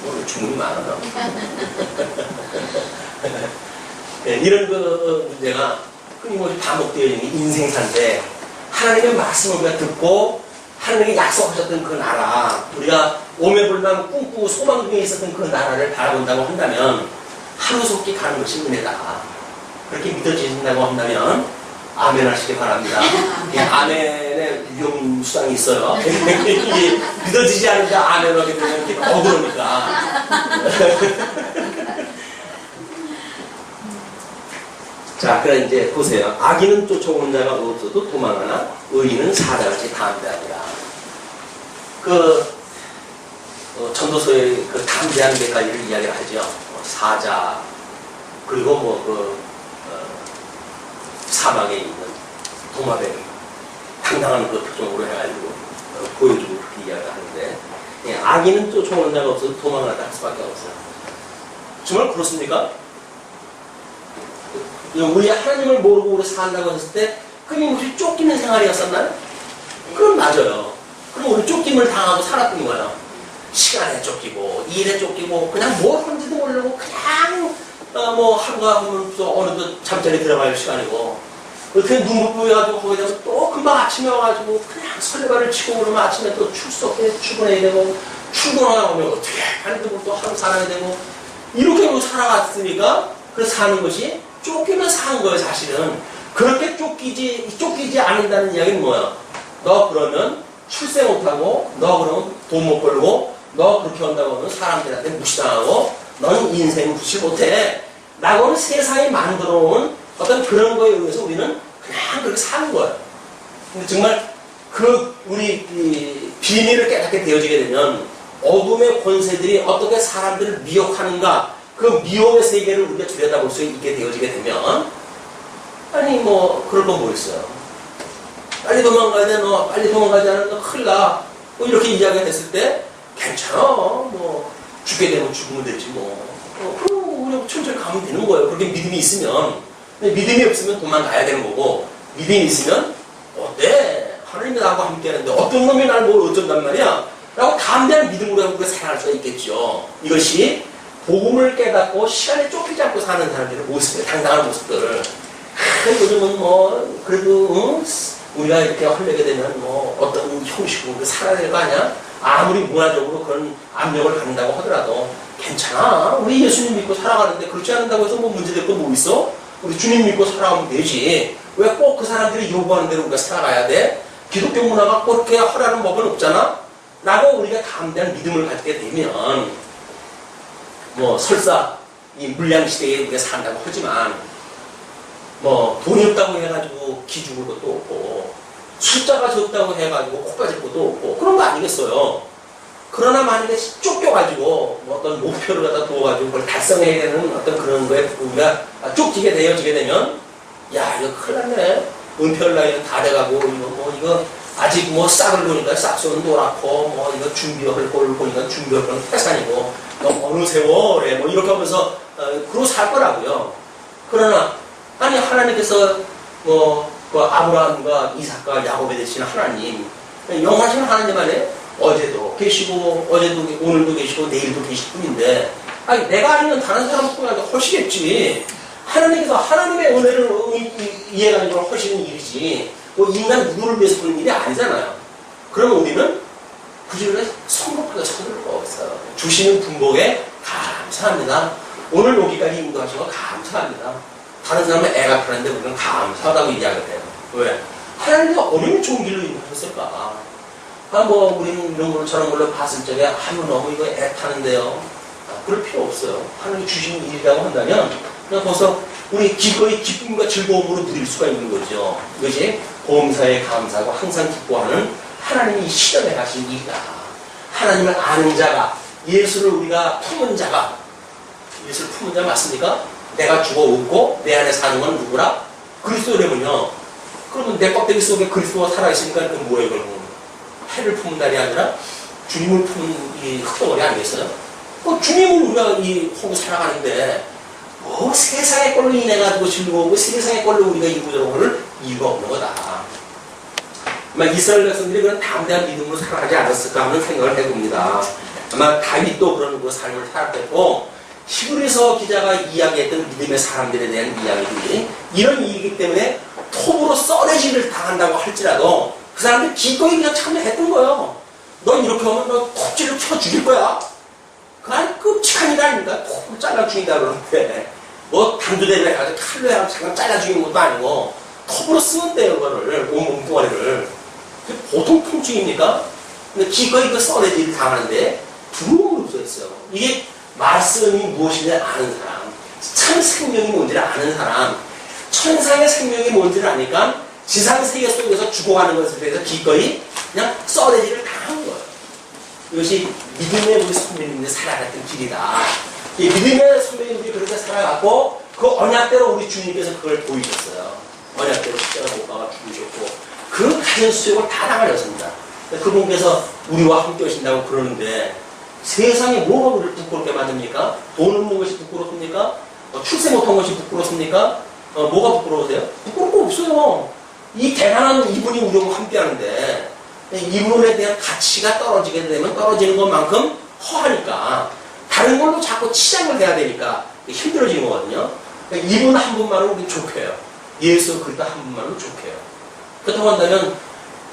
오늘 주문이 많아요. 네, 이런 그 문제가 끊임없이 반복되어 있는 인생사인데 하나님의 말씀을 우리가 듣고 하나님이 약속하셨던 그 나라 우리가 오매불망 꿈꾸고 소망 중에 있었던 그 나라를 바라본다고 한다면 하루속히 가는 것이 은혜다. 그렇게 믿어지신다고 한다면 아멘 하시기 바랍니다. 아멘에 유용수당이 있어요. 이게 믿어지지 않는데 아멘 하게 되면 이렇게 억울하니까. 자, 그럼 이제 보세요. 악인은 쫓아오는 자가 없어도 도망하나 의인은 사자같이 담대하리라. 전도서의 그 담대한 데까지를 이야기를 하죠. 사자 그리고 뭐 사막에 있는 도마뱀 당당한 그 표정으로 해가지고 보여주고 그렇게 이야기를 하는데 악인은 쫓아오는 자가 없어도 도망을 할 수밖에 없어요. 정말 그렇습니까? 우리 하나님을 모르고 우리 산다고 했을 때 끊임없이 쫓기는 생활이었었나요? 그럼 맞아요. 그럼 우리 쫓김을 당하고 살았던 거예요. 시간에 쫓기고 일에 쫓기고 그냥 뭘 하는지도 모르고 그냥 뭐 하루가 하면 또 어느덧 잠자리 들어갈 시간이고 그렇게 눈 부여가지고 거기에 대해서 또 금방 아침에 와가지고 그냥 설레발을 치고 그러면 아침에 또 출근해야 되고 출근하다 보면 어떻게 하는데 또 하루 살아야 되고 이렇게 살아갔으니까 그래서 사는 것이 쫓기면 사는 거예요 사실은. 그렇게 쫓기지 않는다는 이야기는 뭐야? 너 그러면 출세 못하고 너 그러면 돈 못 벌고 너 그렇게 한다고 하면 사람들한테 무시당하고 너는 인생 무시 못해 라고는 세상에 만들어 놓은 어떤 그런 거에 의해서 우리는 그냥 그렇게 사는 거예요. 근데 정말 우리 비밀을 깨닫게 되어지게 되면 어둠의 권세들이 어떻게 사람들을 미혹하는가 그 미혹의 세계를 우리가 들여다볼 수 있게 되어지게 되면 아니 뭐 그럴 건 뭐 있어요. 빨리 도망가야 돼. 너 빨리 도망가지 않으면 너 큰일 나. 뭐 이렇게 이야기가 됐을 때 괜찮아. 뭐 죽게 되면 죽으면 되지 뭐. 그럼 우리가 천천히 가면 되는 거예요. 그렇게 믿음이 있으면. 근데 믿음이 없으면 도망가야 되는 거고 믿음이 있으면 어때? 하나님이 나하고 함께 하는데 어떤 놈이 날 뭘 어쩐단 말이야? 라고 담대한 믿음으로 우리가 살아갈 수가 있겠죠. 이것이 복음을 깨닫고 시간에 쫓기지 않고 사는 사람들의 모습이에요. 당당한 모습들을. 요즘은 뭐 그래도 우리가 이렇게 하려게 되면 뭐 어떤 형식으로 살아야 될 거 아니야? 아무리 문화적으로 그런 압력을 갖는다고 하더라도 괜찮아. 우리 예수님 믿고 살아가는데 그렇지 않는다고 해서 뭐 문제될 거 뭐 있어? 우리 주님 믿고 살아가면 되지. 왜 꼭 그 사람들이 요구하는 대로 우리가 살아가야 돼? 기독교 문화가 꼭 그렇게 허라는 법은 없잖아? 라고 우리가 담대한 믿음을 갖게 되면, 뭐, 설사, 이 물량시대에 우리가 산다고 하지만, 뭐, 돈이 없다고 해가지고 기 죽을 것도 없고, 숫자가 적다고 해가지고 코 빠질 것도 없고, 그런 거 아니겠어요? 그러나 만약에 쫓겨가지고, 뭐 어떤 목표를 갖다 두어가지고 그걸 달성해야 되는 어떤 그런 거에 우리가 쫓기게 되어지게 되면, 야, 이거 큰일 났네. 은폐할 나이는 다 돼가고, 이거, 아직 뭐 싹을 보니까 싹수는 노랗고, 뭐 이거 준비할 걸 보니까 준비할 건 태산이고, 너 어느 세월에 뭐 이렇게 하면서, 그러고 살 거라고요. 그러나, 아니, 하나님께서 뭐, 그 아브라함과 이삭과 야곱에 되신 하나님, 영하신 하나님 안에 어제도 계시고, 오늘도 계시고, 내일도 계실 뿐인데, 아니, 내가 아니면 다른 사람 통해서 허시겠지. 하나님께서 하나님의 은혜를 이해가지고 하시는 일이지, 뭐 인간 누구를 위해서 그런 일이 아니잖아요. 그러면 우리는 그 일을 성급하게 서두를 거 없어요. 주시는 분복에 감사합니다. 오늘 여기까지 인도하신 거 감사합니다. 다른 사람은 애가 편한데 우리는 감사하다고 이야기를 해요. 왜? 하나님이 얼마나 좋은 길로 인도하셨을까? 뭐 우리는 이런 걸로 저런 걸로 봤을 적에 아유 너무 이거 애 타는데요. 그럴 필요 없어요. 하나님이 주시는 일이라고 한다면 그냥 벌써 우리 기꺼이 기쁨과 즐거움으로 누릴 수가 있는 거죠. 이것이 보험사에 감사하고 항상 기뻐하는 하나님이 실현해 가신 일이다. 하나님을 아는 자가, 예수를 우리가 품은 자가, 예수를 품은 자 맞습니까? 내가 죽어 웃고 내 안에 사는 건 누구라? 그리스도라면요. 그러면 내 껍데기 속에 그리스도가 살아있으니까 그건 뭐예요? 그러면 해를 품은 날이 아니라 주님을 품은 이 흙덩어리 아니겠어요? 그 주님을 우리가 이 호구 살아가는데 뭐 세상의 걸로 인해가지고 즐거우고 세상의 걸로 우리가 이루어져는 것을 이유가 없는 거다. 아마 이스라엘 백성들이 그런 담대한 믿음으로 살아가지 않았을까 하는 생각을 해봅니다. 아마 다윗도 그런 그 삶을 살았겠고 히브리서 기자가 이야기했던 믿음의 사람들에 대한 이야기들이 이런 일이기 때문에 톱으로 썰어지를 당한다고 할지라도 그 사람들이 기꺼이 그냥 참여했던 거예요. 너 이렇게 하면 너 톱질을 쳐 죽일 거야. 그 아주 끔찍한 일 아닙니까? 톱을 잘라 죽인다 그러는데 뭐 단두대를 해가지고 칼로 해가지고 잠깐 잘라 죽이는 것도 아니고 톱으로 쓰는데요 그거를 온몸 덩어리를. 보통 통증입니까? 근데 기꺼이 그 썰어지를 당하는데 두려움으로 써있어요. 이게 말씀이 무엇인지 아는 사람, 참 생명이 뭔지를 아는 사람, 천상의 생명이 뭔지를 아니까 지상 세계 속에서 죽어가는 것에 대해서 기꺼이 그냥 썰어지를 당한 거예요. 이것이 믿음의 우리 선배님들이 살아갔던 길이다. 이 믿음의 선배님들이 그렇게 살아갔고 그 언약대로 우리 주님께서 그걸 보이셨어요. 언약대로 십자가 못 박아 죽으셨고 그 가진 수욕을 다 나가렸습니다. 그분께서 우리와 함께 하신다고 그러는데 세상에 뭐가 우리를 부끄럽게 만듭니까? 돈 없는 것이 부끄럽습니까? 출세 못한 것이 부끄럽습니까? 뭐가 부끄러우세요? 부끄러울 거 없어요. 이 대단한 이분이 우리와 함께 하는데 이분에 대한 가치가 떨어지게 되면 떨어지는 것만큼 허하니까 다른 걸로 자꾸 치장을 해야 되니까 힘들어지는 거거든요. 이분 한 분만으로 우리는 족해요. 예수 그리스도 한 분만으로 족해요. 그렇다고 한다면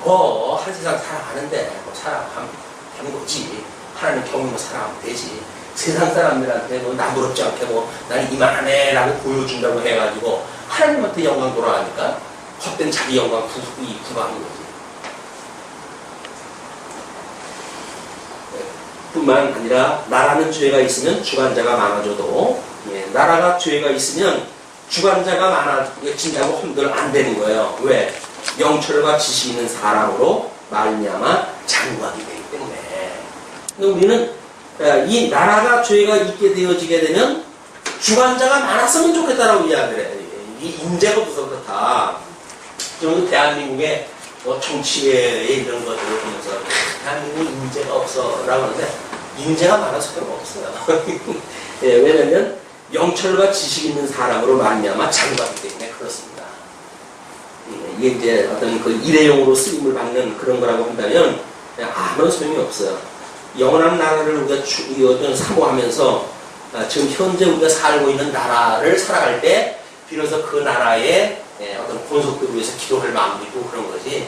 한 세상 살아가는데 살아가는 거지. 하나님 경험으로 살아가면 되지. 세상 사람들한테 나무럽지 않게 나는 이만하네 라고 보여준다고 해가지고 하나님한테 영광 돌아가니까 헛된 자기 영광 부과하는 거지. 뿐만 아니라 나라는 죄가 있으면 주관자가 많아져도 나라가 죄가 있으면 주관자가 많아진다고 한들 안 되는 거예요. 왜? 영철과 지식 있는 사람으로 말미암아 장구하게 되기 때문에. 근데 우리는 이 나라가 죄가 있게 되어지게 되면 주관자가 많았으면 좋겠다라고 이야기를 해요. 이 인재가 없어서 그렇다. 지금 대한민국의 정치에 이런 것들을 보면서 대한민국 인재가 없어 라고 하는데 인재가 많아서 없어요. 왜냐하면 영철과 지식 있는 사람으로 말미암아 장구하기 때문에 그렇습니다. 이게 이제 어떤 그 일회용으로 쓰임을 받는 그런 거라고 한다면 아무런 소용이 없어요. 영원한 나라를 우리가 사모하면서 지금 현재 우리가 살고 있는 나라를 살아갈 때 비로소 그 나라의 어떤 본속들을 위해서 기도할 마음도 있고 그런 거지.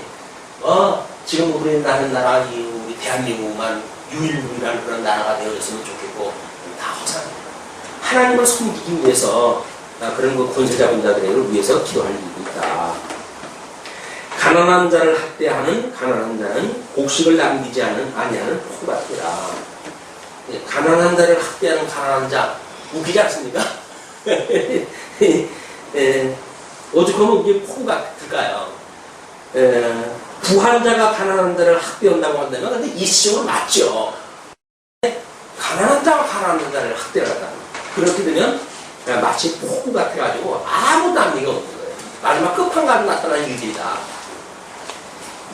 지금 우리 나는 나라 우리 대한민국만 유일무이한 그런 나라가 되어졌으면 좋겠고 다 하나님을 섬기기 위해서 그런 그 권세 잡은 자들을 위해서 기도할 일이 있다. 가난한 자를 학대하는 가난한 자는 곡식을 남기지 아니하는 포 같으라. 가난한 자를 학대하는 가난한 자 웃기지 않습니까? 어떻게 보면 이게 포 같을까요? 부한 자가 가난한 자를 학대한다고 한다면 근데 일시적으로 맞죠. 가난한 자가 가난한 자를 학대를 한다. 그렇게 되면 마치 포 같아가지고 아무 남미가 없는 거예요. 마지막 끝판까지 나타나는 일들이다.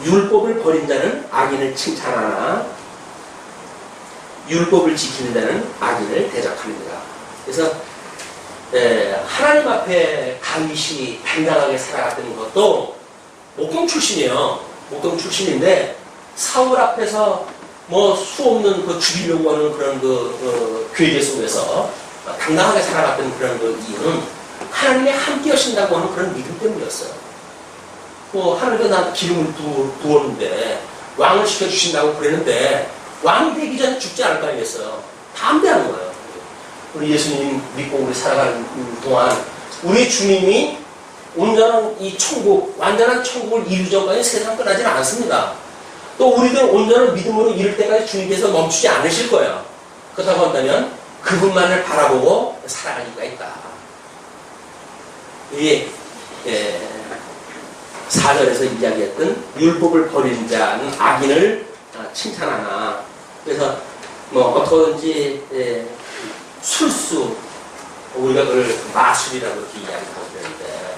율법을 버린 자는 악인을 칭찬하나 율법을 지키는 자는 악인을 대적합니다. 그래서 하나님 앞에 다윗이 당당하게 살아갔던 것도 목동 출신이에요. 목동 출신인데 사울 앞에서 뭐 수없는 그 죽이려고 하는 그런 괴계 속에서 당당하게 살아갔던 그런 이유는 하나님이 함께 하신다고 하는 그런 믿음 때문이었어요. 뭐 하나님도 나한테 기름을 부었는데 왕을 시켜주신다고 그랬는데 왕이 되기 전에 죽지 않을 거 아니겠어요. 다 함대하는 거예요. 우리 예수님 믿고 우리 살아가는 동안 우리 주님이 온전한 이 천국, 완전한 천국을 이루 전까지 세상 끝나지는 않습니다. 또 우리들 온전한 믿음으로 이룰 때까지 주님께서 멈추지 않으실 거예요. 그렇다고 한다면 그분만을 바라보고 살아갈 이유가 있다. 이게 4절에서 이야기했던 율법을 버린 자는 악인을 칭찬하나. 그래서 뭐 어떻게든지 술수, 우리가 그걸 마술이라고 이렇게 이야기하고 있는데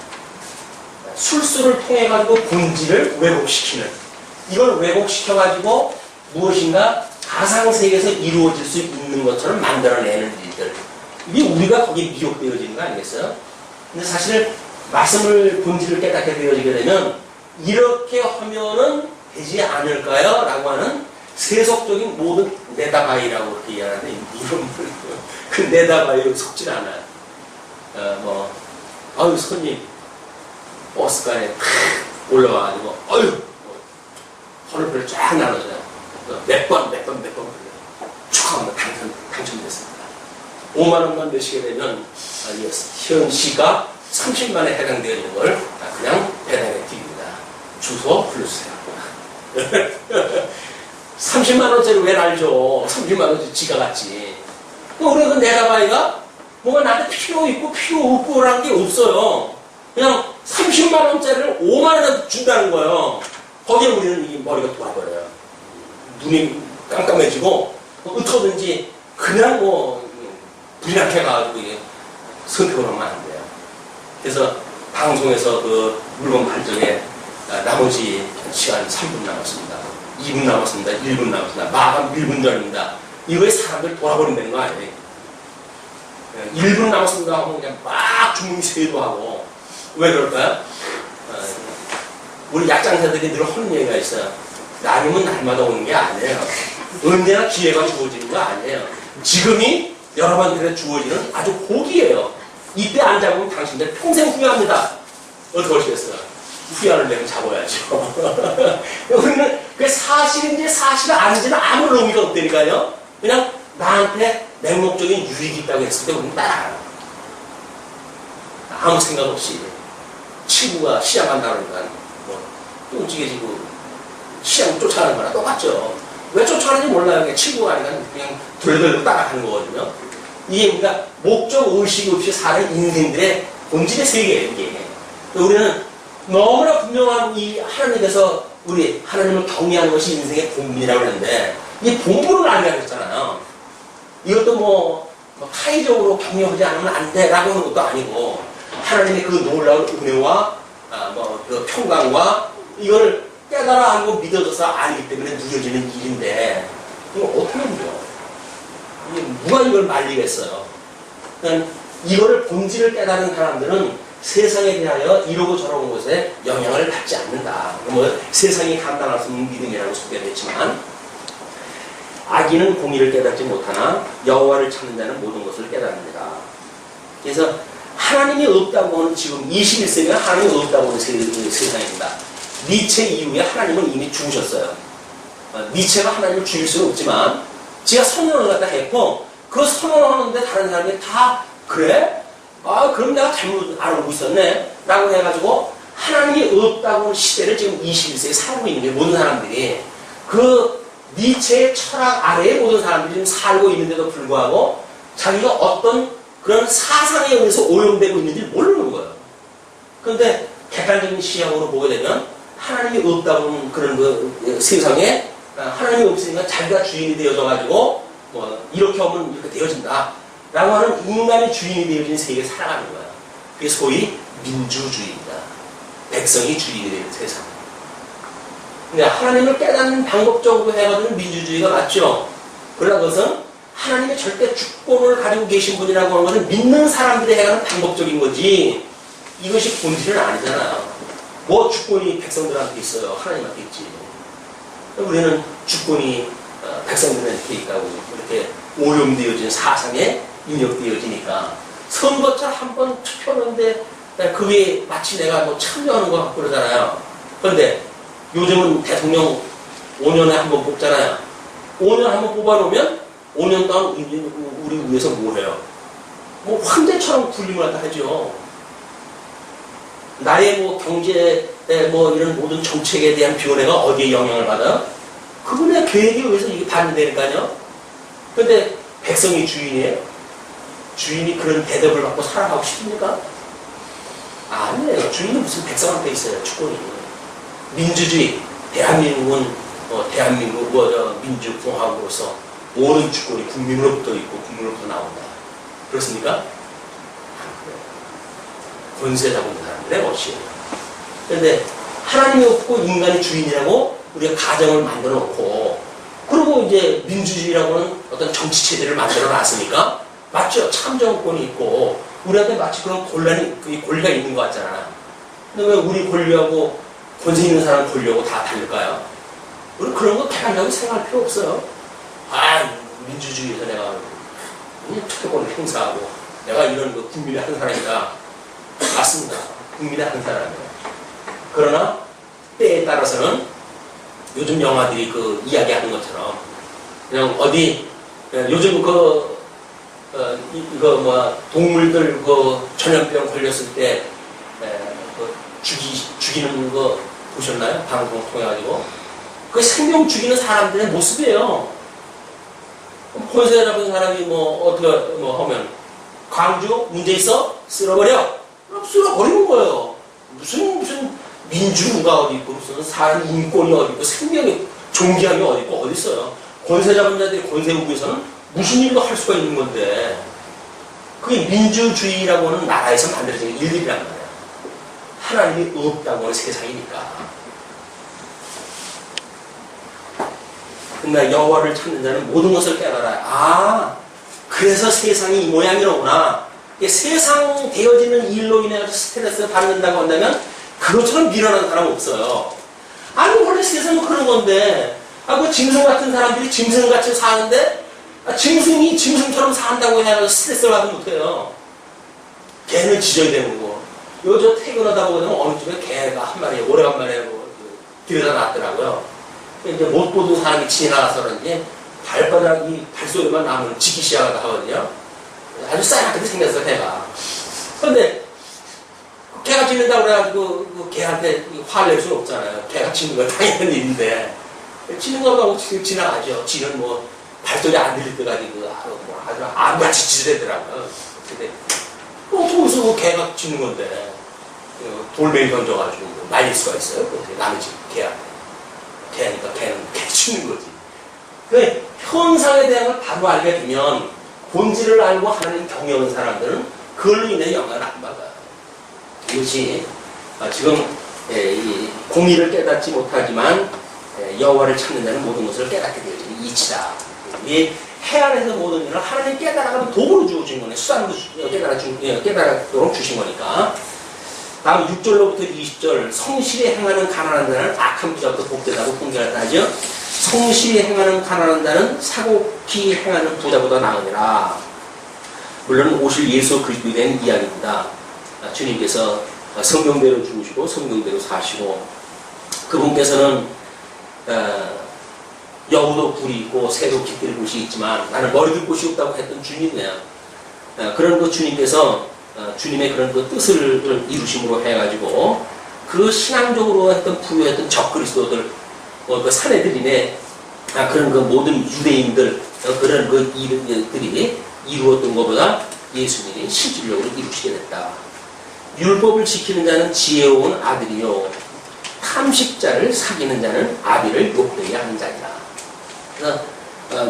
술수를 통해 가지고 본질을 왜곡시키는, 이걸 왜곡시켜 가지고 무엇인가 가상세계에서 이루어질 수 있는 것처럼 만들어내는 일들, 이게 우리가 거기에 미혹되어지는 거 아니겠어요? 근데 사실 말씀을 본질을 깨닫게 되어지게 되면 이렇게 하면은 되지 않을까요? 라고 하는 세속적인 모든 네다바이라고 그렇게 이야기하는데 이런 그 네다바이로 속질 않아요. 아유 손님 버스가에 탁 올라와가지고 아유 번호표를 쫙 나눠줘요. 몇 번 축하합니다. 당첨됐습니다. 5만 원만 내시게 되면 현 시가 30만에 해당되는 걸 그냥 배달해 드립니다. 주소 불러주세요. 30만 원짜리 왜 날 줘? 30만 원짜리 지가 갔지. 우리 그 네다바이가 뭔가 나한테 필요 있고 필요 없고라는 게 없어요. 그냥 30만 원짜리를 5만 원에 준다는 거예요. 거기에 우리는 이 머리가 돌아버려요. 눈이 깜깜해지고 어떻게든지 그냥 불량해 가지고 선택을 하면 안 돼요. 그래서 방송에서 그 물건 팔적에 나머지 시간 3분 남았습니다. 2분 남았습니다. 1분 남았습니다. 마감 1분 전입니다. 이거에 사람들 돌아버린다는 거 아니에요? 1분 남았습니다 하면 그냥 막 주문이 세도하고. 왜 그럴까요? 우리 약장사들이 늘 하는 얘기가 있어요. 나님은 날마다 오는 게 아니에요. 언제나 기회가 주어지는 거 아니에요. 지금이 여러분들의 주어지는 아주 복이에요. 이때 안 잡으면 당신들 평생 후회합니다. 어떻게 하시겠어요? 후회하는 데는 잡아야죠. 우리는 그게 사실인지 사실 아닌지는 아무 의미가 없다니까요. 그냥 나한테 맹목적인 유익이 있다고 했을 때 우리는 따라가요. 아무 생각 없이 친구가 시장 간다 그러니까 뚱찌개지고 시장 쫓아가는 거랑 똑같죠. 왜 쫓아가는지 몰라요. 그냥 친구가 아니라 그냥 돌돌돌 따라가는 거거든요. 이게 우리가 목적 의식 없이 사는 인생들의 본질의 세계예요. 이게. 우리는 너무나 분명한 이 하나님께서 우리 하나님을 경외하는 것이 인생의 본분이라고 하는데 이 본분을 알게 하셨잖아요. 이것도 타의적으로 경외하지 않으면 안 돼라고 하는 것도 아니고 하나님의 그 놀라운 은혜와 그 평강과 이걸 깨달아 알고 믿어져서 알기 때문에 누려지는 일인데 이걸 어떻게 누려? 누가 이걸 말리겠어요? 그러니까 이거를 본질을 깨달은 사람들은 세상에 대하여 이러고 저러고 것에 영향을 받지 않는다. 세상이 감당할 수 있는 믿음이라고 소개됐지만 악인은 공의를 깨닫지 못하나 여호와를 찾는 자는 모든 것을 깨닫는다. 그래서 하나님이 없다고 하는 지금 21세기가 하나님이 없다고 하는 세상입니다. 니체 이후에 하나님은 이미 죽으셨어요. 니체가 하나님을 죽일 수는 없지만 제가 선언을 갖다 했고 그 선언하는데 다른 사람이 다 그래? 아 그럼 내가 잘못 알고 있었네 라고 해가지고 하나님이 없다고 시대를 지금 21세기에 살고 있는 게 모든 사람들이 그 니체의 철학 아래에 모든 사람들이 지금 살고 있는데도 불구하고 자기가 어떤 그런 사상에 의해서 오염되고 있는지 모르는 거예요. 그런데 객관적인 시각으로 보게 되면 하나님이 없다는 그런 그 세상에 하나님이 없으니까 자기가 주인이 되어져가지고 뭐 이렇게 하면 이렇게 되어진다 라고 하는 인간의 주인이 되어진 세계에 살아가는 거예요. 그게 소위 민주주의입니다. 백성이 주인이 되는 세상. 근데 하나님을 깨닫는 방법적으로 해가지고 민주주의가 맞죠. 그러나 그것은 하나님의 절대 주권을 가지고 계신 분이라고 하는 것은 믿는 사람들이 해가는 방법적인 거지 이것이 본질은 아니잖아요. 뭐 주권이 백성들한테 있어요. 하나님한테 있지. 우리는 주권이 백성들한테 있다고 이렇게 오염되어진 사상에 인력되어지니까 선거철 한번 투표하는데 그게 마치 내가 뭐 참여하는 것 같고 그러잖아요. 그런데 요즘은 대통령 5년에 한 번 뽑잖아요. 5년 한 번 뽑아놓으면 5년 동안 우리 위해서 뭐 해요? 뭐 황제처럼 군림을 갖다 하죠. 나의 뭐 경제, 뭐 이런 모든 정책에 대한 변화가 어디에 영향을 받아요? 그분의 계획에 의해서 이게 반영되니까요. 그런데 백성이 주인이에요? 주인이 그런 대접을 받고 살아가고 싶습니까? 아니에요. 주인은 무슨 백성한테 있어요. 주권이. 민주주의, 대한민국은 대한민국 민주공화국으로서 모든 주권이 국민으로부터 있고 국민으로부터 나온다. 그렇습니까? 안 그래요. 권세 잡은 사람들의 멋이에요. 그런데 하나님이 없고 인간이 주인이라고 우리가 가정을 만들어 놓고 그리고 이제 민주주의라고는 어떤 정치체제를 만들어 놨으니까 맞죠? 참정권이 있고 우리한테 마치 그런 권리가 있는 것 같잖아. 근데 왜 우리 권리하고 권세 있는 사람 권리하고 다 다를까요? 우리 그런 거 객관적으로 생각할 필요 없어요. 아, 민주주의에서 내가 특혜권을 행사하고 내가 이런 거 국민의 한 사람이다. 맞습니다. 국민의 한 사람이에요. 그러나 때에 따라서는 요즘 영화들이 그 이야기하는 것처럼 그냥 어디 요즘 이거 뭐 동물들 그 전염병 걸렸을 때 죽이는 거 보셨나요? 방송 통해 가지고 그 생명 죽이는 사람들의 모습이에요. 권세 잡은 사람이 뭐 어떻게 뭐 하면 광주 문제 있어 쓸어버려. 그럼 쓸어버리는 거예요. 무슨 민주가 어디 있고 무슨 사람 인권이 어디 있고 생명의 존귀함이 어디 있고 어디 있어요. 권세 잡은 자들이 권세우고 위해서는 무슨 일도 할 수가 있는 건데 그게 민주주의라고 하는 나라에서 만들어진 일들이란 말이에요. 하나님이 없다고 하는 세상이니까. 그러나 여호와를 찾는 자는 모든 것을 깨달아요. 아, 그래서 세상이 이 모양이로구나. 세상 되어지는 일로 인해 스트레스를 받는다고 한다면 그것처럼 미련한 사람은 없어요. 아니 원래 세상은 그런 건데 그 짐승 같은 사람들이 짐승같이 사는데 짐승이 짐승처럼 산다고 해야 스트레스를 받으면 못해요. 개는 짖어야 되는 거고 요즘 퇴근하다 보면 어느 집에 개가 한 마리 오래간만에 뭐 길에다 놨더라고요. 이제 못 보던 사람이 지나가서 그런지 발바닥이 발소리만 나면 짖기 시작하다 하거든요. 아주 싸납게 생겼어 개가. 그런데 개가 짖는다고 그래가지고 그 개한테 화를 낼 수는 없잖아요. 개가 짖는 건 당연한 일인데 짖는 거하고 지나가죠. 짖는 뭐 발소리 안 들릴 때까지 아주 암같이 짖으더라고요. 근데 어떻게 그 개가 짖는 건데 돌멩이 던져가지고 말릴 수가 있어요. 남의 집 개한테. 개니까 개는 개 짖는 거지. 그 현상에 대한 걸 바로 알게 되면 본질을 알고 하나님 경외하는 사람들은 그걸로 인해 영향을 안 받아요. 이것이 지금 이 공의를 깨닫지 못하지만 여호와를 찾는 자는 모든 것을 깨닫게 되어지는 이치다. 이 해안에서 모든 일을 하나님 깨달아가면 도구로 주신 거네. 수단으로 깨달도록 주신 거니까. 다음 6절로부터 20절 성실히 행하는 가난한 자는 악한 부자부터 복되다고 공개를 하죠. 성실히 행하는 가난한 자는 사곡히 행하는 부자보다 나으니라. 물론 오실 예수 그리스도에 대한 이야기입니다. 주님께서 성경대로 죽으시고 성경대로 사시고 그분께서는 여우도 뿔이 있고 새도 깃들이 곳이 있지만 나는 머리둘 곳이 없다고 했던 주님이에요. 그런 그 주님께서 주님의 그런 그 뜻을 이루심으로 해가지고 그 신앙적으로 했던 부여했던 적그리스도들 그 사내들이네 그런 그 모든 유대인들 그런 그 일들이 이루었던 것보다 예수님이 실질적으로 이루시게 됐다. 율법을 지키는 자는 지혜로운 아들이요 탐식자를 사귀는 자는 아비를 욕되게 하는 자이다. 그래서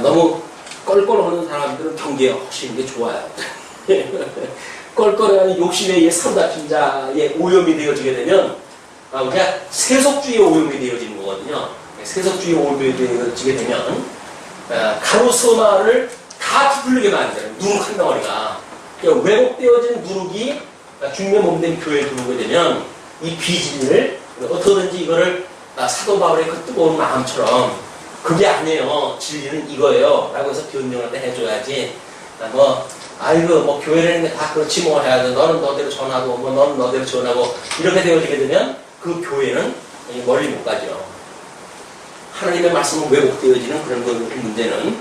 너무 껄껄하는 사람들은 경계하시는 게 좋아요. 껄껄한 욕심에 의해 사로잡힌 자의 오염이 되어지게 되면 우리가 세속주의의 오염이 되어지는 거거든요. 세속주의의 오염이 되어지게 되면 가로수마를 다 부풀리게 만들어요. 누룩 한 덩어리가. 그러니까 왜곡되어진 누룩이 주님의 몸된 교회에 들어오게 되면 이 비진리를 어떻게든지 이거를 사도 바울의 그 뜨거운 마음처럼 그게 아니에요. 진리는 이거예요. 라고 해서 변명을 때 해줘야지. 아이고, 교회라는 게 다 그렇지 뭐 해야 돼. 너는 너대로 전하고, 너는 너대로 전하고. 이렇게 되어지게 되면 그 교회는 멀리 못 가죠. 하나님의 말씀은 왜곡되어지는 그런 문제는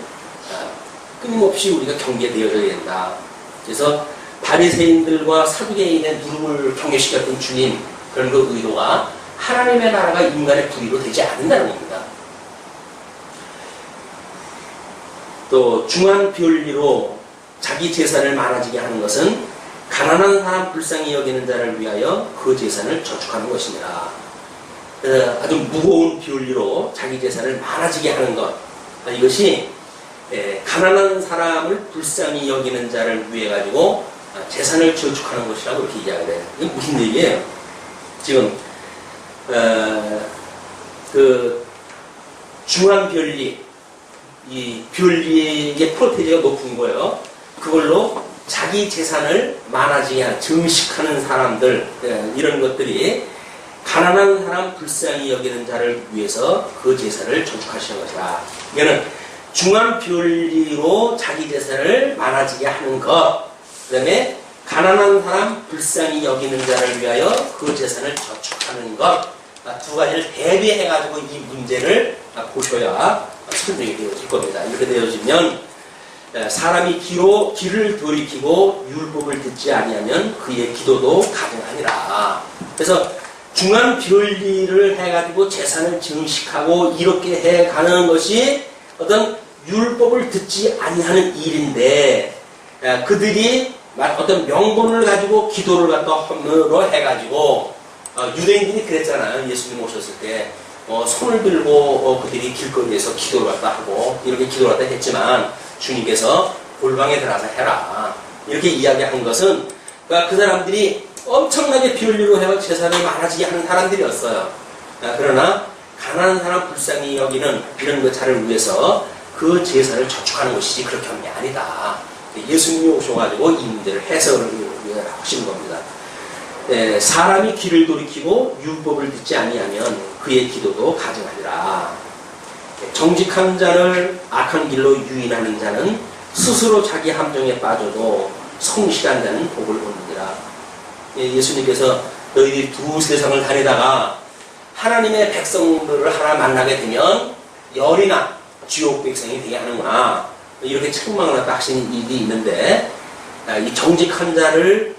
끊임없이 우리가 경계되어져야 된다. 그래서 바리새인들과 사두개인의 누룩을 경계시켰던 주님, 그런 그 의도가 하나님의 나라가 인간의 불의로 되지 않는다는 겁니다. 또 중한 비올리로 자기 재산을 많아지게 하는 것은 가난한 사람 불쌍히 여기는 자를 위하여 그 재산을 저축하는 것입니다. 아주 무거운 비올리로 자기 재산을 많아지게 하는 것, 이것이 가난한 사람을 불쌍히 여기는 자를 위해 가지고 재산을 저축하는 것이라고 이렇게 이야기를 해요. 이게 무슨 얘기예요? 지금 그 중한 비올리, 이 비올리의 프로테이지가 높은 거예요. 그걸로 자기 재산을 많아지게 하는, 증식하는 사람들, 이런 것들이 가난한 사람 불쌍히 여기는 자를 위해서 그 재산을 저축하시는 것이다. 이거는 중한 비올리로 자기 재산을 많아지게 하는 것, 그 다음에 가난한 사람 불쌍히 여기는 자를 위하여 그 재산을 저축하는 것, 두 가지를 대비해가지고 이 문제를 보셔야 설명이 되어질 겁니다. 이렇게 되어지면 사람이 길을 돌이키고 율법을 듣지 아니하면 그의 기도도 가능하니라. 그래서 중한 비올리를 해가지고 재산을 증식하고 이렇게 해가는 것이 어떤 율법을 듣지 아니하는 일인데, 그들이 어떤 명분을 가지고 기도를 갖다 허물어 해가지고 유대인들이 그랬잖아요. 예수님 오셨을 때 손을 들고 그들이 길거리에서 기도를 갖다 하고 이렇게 기도를 갖다 했지만 주님께서 골방에 들어가서 해라 이렇게 이야기한 것은 그러니까 그 사람들이 엄청나게 비올리로 해가 재산을 많아지게 하는 사람들이었어요. 그러나 가난한 사람 불쌍히 여기는 이런 자를 위해서 그 재산을 저축하는 것이지 그렇게 하는 게 아니다. 예수님이 오셔가지고 이 문제를 해석을 하시는 겁니다. 사람이 길을 돌이키고 율법을 듣지 아니하면 그의 기도도 가증하리라. 정직한 자를 악한 길로 유인하는 자는 스스로 자기 함정에 빠져도 성실한 자는 복을 얻느니라. 예수님께서 너희들이 두 세상을 다니다가 하나님의 백성들을 하나 만나게 되면 열이나 지옥 백성이 되게 하는구나 이렇게 책망을 하시는 일이 있는데, 이 정직한 자를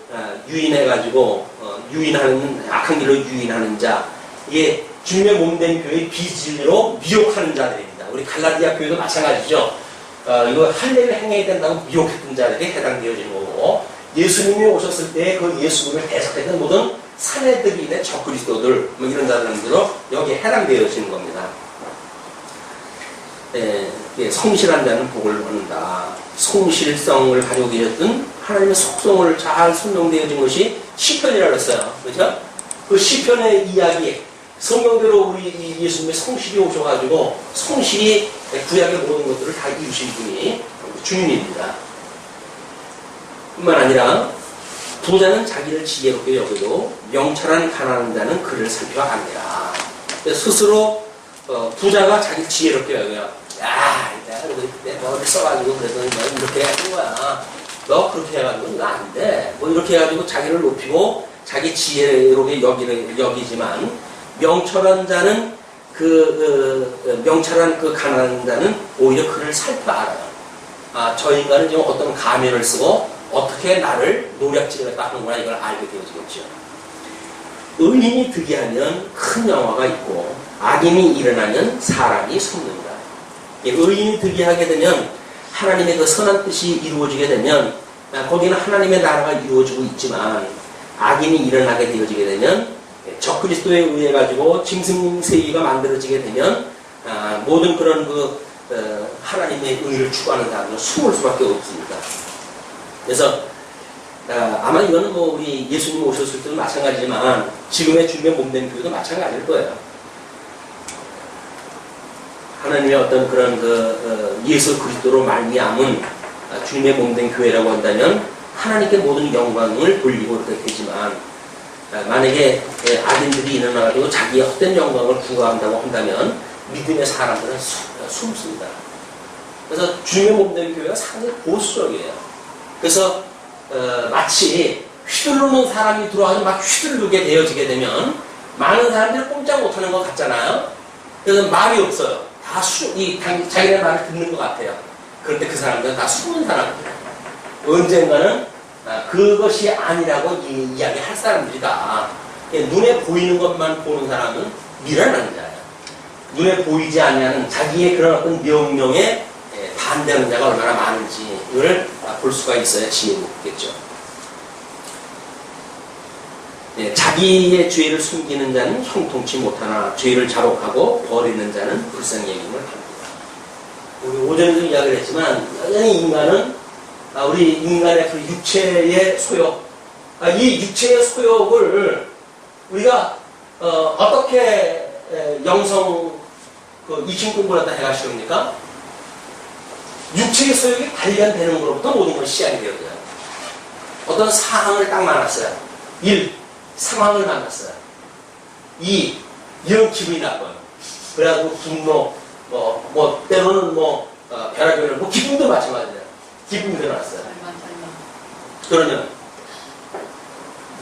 유인해가지고 유인하는 악한 길로 유인하는 자, 이게 주님의 몸된 교회의 비진리로 미혹하는 자들입니다. 우리 갈라디아 교회도 마찬가지죠. 이거 할례를 행해야 된다고 미혹했던 자들이 해당되어지는 거고, 예수님이 오셨을 때 그 예수님을 해석했던 모든 사내들이나 적그리스도들 이런 자들로 여기에 해당되어지는 겁니다. 성실한 자는 복을 얻는다. 성실성을 가지고 계셨던 하나님의 속성을 잘 설명되어진 것이 시편이라고 했어요. 그렇죠? 그 시편의 이야기, 성경대로 우리 예수님의 성실이 오셔가지고 성실이 구약의 모든 것들을 다 이루신 분이 주님입니다. 뿐만 아니라 부자는 자기를 지혜롭게 여기도 명철한 가난한 자는 그를 살펴합니다. 스스로 부자가 자기 지혜롭게 여겨요. 야, 내가 너를 써가지고 그래서 너 이렇게 해야 거야. 너 그렇게 해가지고 이거 안 돼. 이렇게 해가지고 자기를 높이고 자기 지혜롭게 여기지만 명철한 자는 명철한 그 가난한 자는 오히려 그를 살펴 알아요. 아, 저 인간은 지금 어떤 가면을 쓰고 어떻게 나를 노략질하겠다 하는구나, 이걸 알게 되어지겠죠. 의인이 득이하면 큰 영화가 있고 악인이 일어나면 사람이 숨는다. 의인이 득이하게 되면 하나님의 그 선한 뜻이 이루어지게 되면 거기는 하나님의 나라가 이루어지고 있지만, 악인이 일어나게 되어지게 되면 적그리스도에 의해 가지고 짐승세위가 만들어지게 되면 모든 그런 하나님의 의를 추구하는 사람들은 숨을 수밖에 없습니다. 그래서 아마 이거는 우리 예수님 오셨을 때도 마찬가지지만 지금의 주님의 몸된 교회도 마찬가지일 거예요. 하나님의 어떤 그런 예수 그리스도로 말미암은 주님의 몸된 교회라고 한다면 하나님께 모든 영광을 돌리고 그렇게 되지만, 만약에 악인들이 일어나가지고 자기의 헛된 영광을 부과한다고 한다면 믿음의 사람들은 숨습니다. 그래서 주님의 몸된 교회가 상당히 보수적이에요. 그래서 마치 휘두르는 사람이 들어와서 막 휘두르게 되어지게 되면 많은 사람들이 꼼짝 못하는 것 같잖아요. 그래서 말이 없어요. 다 자기네 말을 듣는 것 같아요. 그럴 때 그 사람들은 다 숨은 사람들이에요. 언젠가는 그것이 아니라고 이야기할 사람들이다. 눈에 보이는 것만 보는 사람은 미련한 자예요. 눈에 보이지 아니하는 자기의 그런 어떤 명령에 반대하는 자가 얼마나 많은지 이걸 볼 수가 있어야 지혜롭겠죠. 자기의 죄를 숨기는 자는 형통치 못하나 죄를 자록하고 버리는 자는 불쌍히 여김을 합니다. 우리 오전에도 이야기를 했지만 여전히 인간은 우리 인간의 그 육체의 소욕, 이 육체의 소욕을 우리가 어떻게 영성 이층 공부를 갖다 해가시옵니까? 육체의 소욕이 발견되는 것로부터 모든 것이 시작이 되어져요. 어떤 상황을 딱 만났어요. 1. 상황을 만났어요. 2. 이런 기분이 나빠요. 그래가지고 분노, 때로는 벼락을 기분도 마찬가지예요. 기분이 일어났어요. 그러면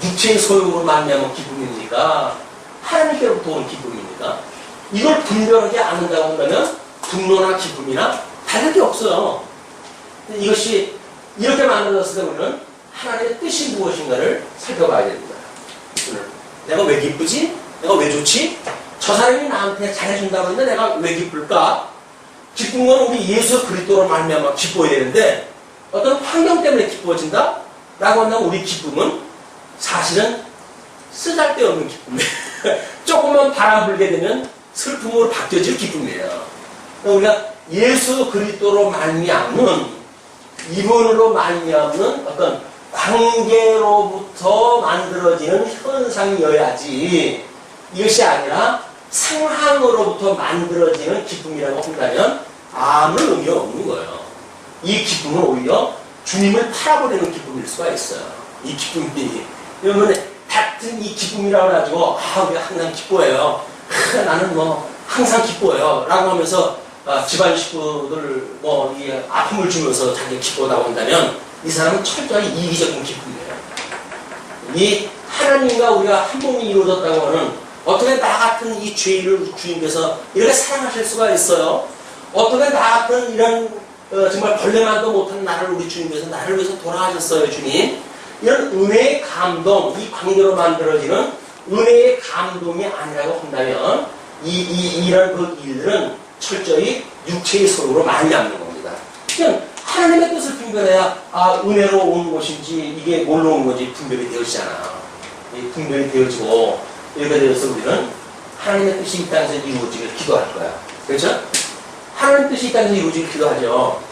육체의 소욕으로 말미암은 기쁨입니까? 하나님께로부터 오는 기쁨입니까? 이걸 분별하지 않는다고 한다면 분노나 기쁨이나 다를 게 없어요. 이것이 이렇게 만들어졌을 때 우리는 하나님의 뜻이 무엇인가를 살펴봐야 됩니다. 내가 왜 기쁘지? 내가 왜 좋지? 저 사람이 나한테 잘해준다고 했는데 내가 왜 기쁠까? 기쁜 건 우리 예수 그리스도로 말미암아 기뻐야 되는데 어떤 환경 때문에 기뻐진다? 라고 한다면 우리 기쁨은 사실은 쓰잘데없는 기쁨이에요. 조금만 바람 불게 되면 슬픔으로 바뀌어질 기쁨이에요. 우리가 예수 그리스도로 말미암는, 이분으로 말미암는 어떤 관계로부터 만들어지는 현상이어야지 이것이 아니라 상황으로부터 만들어지는 기쁨이라고 한다면 아무런 의미가 없는 거예요. 이 기쁨은 오히려 주님을 팔아버리는 기쁨일 수가 있어요. 이 기쁨이. 그러면 같은 이 기쁨이라고 해가지고 우리가 항상 기뻐해요. 나는 항상 기뻐해요. 라고 하면서 집안 식구들 이 아픔을 주면서 자기가 기뻐하다고 한다면 이 사람은 철저히 이기적인 기쁨이에요. 이 하나님과 우리가 한 몸이 이루어졌다고 하는 어떻게 나 같은 이 죄인을 주님께서 이렇게 사랑하실 수가 있어요? 어떻게 나 같은 이런 정말 벌레만도 못한 나를 우리 주님께서 나를 위해서 돌아가셨어요, 주님? 이런 은혜의 감동, 이 관계로 만들어지는 은혜의 감동이 아니라고 한다면 이런 그 일들은 철저히 육체의 소욕으로 말미암는 겁니다. 그냥 하나님의 뜻을 분별해야 은혜로 온 것인지 이게 뭘로 온 건지 분별이 되어지잖아. 분별이 되어지고 이렇게 되어서 우리는 하나님의 뜻이 이 땅에서 이루어지길 기도할 거야. 그렇죠? 하나님의 뜻이 이 땅에서 이루어지길 기도하죠.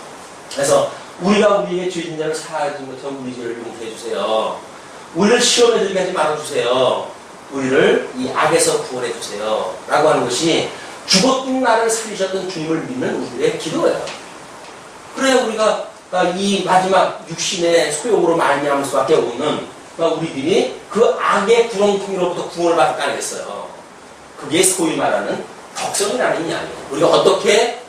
그래서 우리가 우리의 죄진 자를 사하지 못한 우리 죄를 용서해 주세요. 우리를 시험에 들게 하지 말아주세요. 우리를 이 악에서 구원해 주세요. 라고 하는 것이 죽었던 나를 살리셨던 주님을 믿는 우리의 기도예요. 그래야 우리가 이 마지막 육신의 소욕으로 말미암을 수밖에 없는 우리들이 그 악의 구렁텅이로부터 구원을 받을 거 아니겠어요. 그게 소위 말하는 덕성이라는 이야기예요. 우리가 어떻게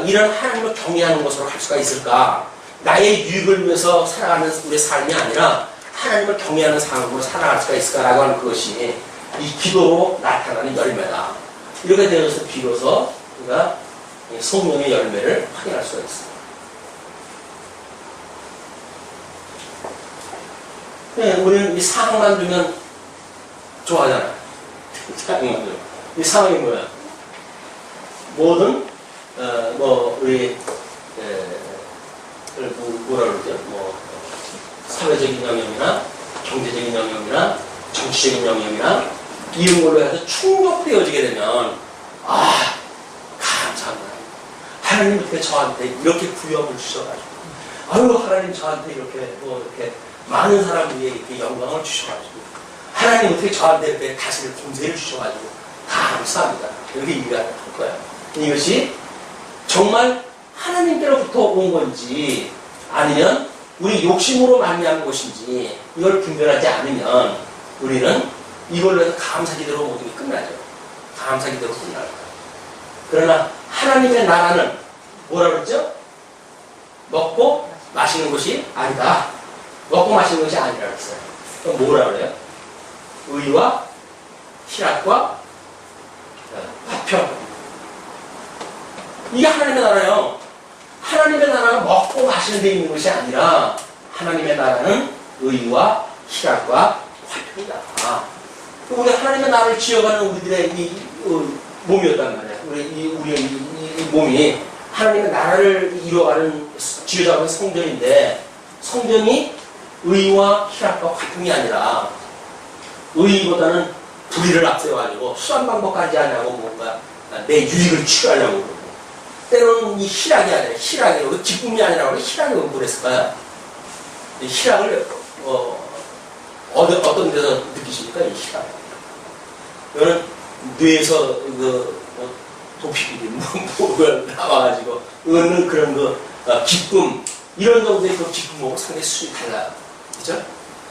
이런 하나님을 경외하는 것으로 할 수가 있을까? 나의 유익을 위해서 살아가는 우리의 삶이 아니라 하나님을 경외하는 삶으로 살아갈 수가 있을까라고 하는 그것이 이 기도로 나타나는 열매다. 이렇게 되어서 비로소 우리가 성령의 열매를 확인할 수가 있습니다. 네, 우리는 이 상황만 주면 좋아하잖아요. 상황만 주면. 이 상황이 뭐야? 뭐든, 우리, 뭐라 그러죠? 사회적인 영역이나, 경제적인 영역이나, 정치적인 영역이나, 이런 걸로 해서 충족되어지게 되면, 감사합니다. 하나님 어떻게 저한테 이렇게 부여를 주셔가지고, 하나님 저한테 이렇게, 이렇게 많은 사람 위에 이렇게 영광을 주셔가지고, 하나님 어떻게 저한테 이렇게 다스릴 공세를 주셔가지고, 감사합니다. 이렇게 얘기할 거예요. 이것이 정말 하나님께로부터 온 건지, 아니면 우리 욕심으로 말미암은 것인지, 이걸 분별하지 않으면, 우리는 이걸로 해서 감사기도로 모든 게 끝나죠. 감사기도로 끝날 거예요. 그러나 하나님의 나라는 뭐라 그랬죠? 먹고 마시는 것이 아니다. 먹고 마시는 것이 아니라 그랬어요. 그럼 뭐라 그래요? 의와 희락과 화평. 이게 하나님의 나라예요. 하나님의 나라가 먹고 마시는 데 있는 것이 아니라 하나님의 나라는 의와 희락과 화평이다. 우리 하나님의 나라를 지어가는 우리들의 이 몸이었단 말이에요. 우리의 이 몸이 하나님의 나라를 이루어가는 지어가는 성전인데, 성전이 의와 희락과 화평이 아니라 의보다는 불의를 앞세워가지고 수단 방법까지 하냐고 뭔가 내 유익을 취하려고 그러고, 때로는 이 희락이 아니라 희락이 기쁨이 아니라 희락이 왜 그랬을까요? 이 희락을 어떤 데서 느끼십니까? 이 희락. 이거는 뇌에서 도피들이 뭐가 나와가지고 얻는 그런 기쁨, 이런 정도의 그 기쁨하고 상당히 수준이 달라요. 그죠?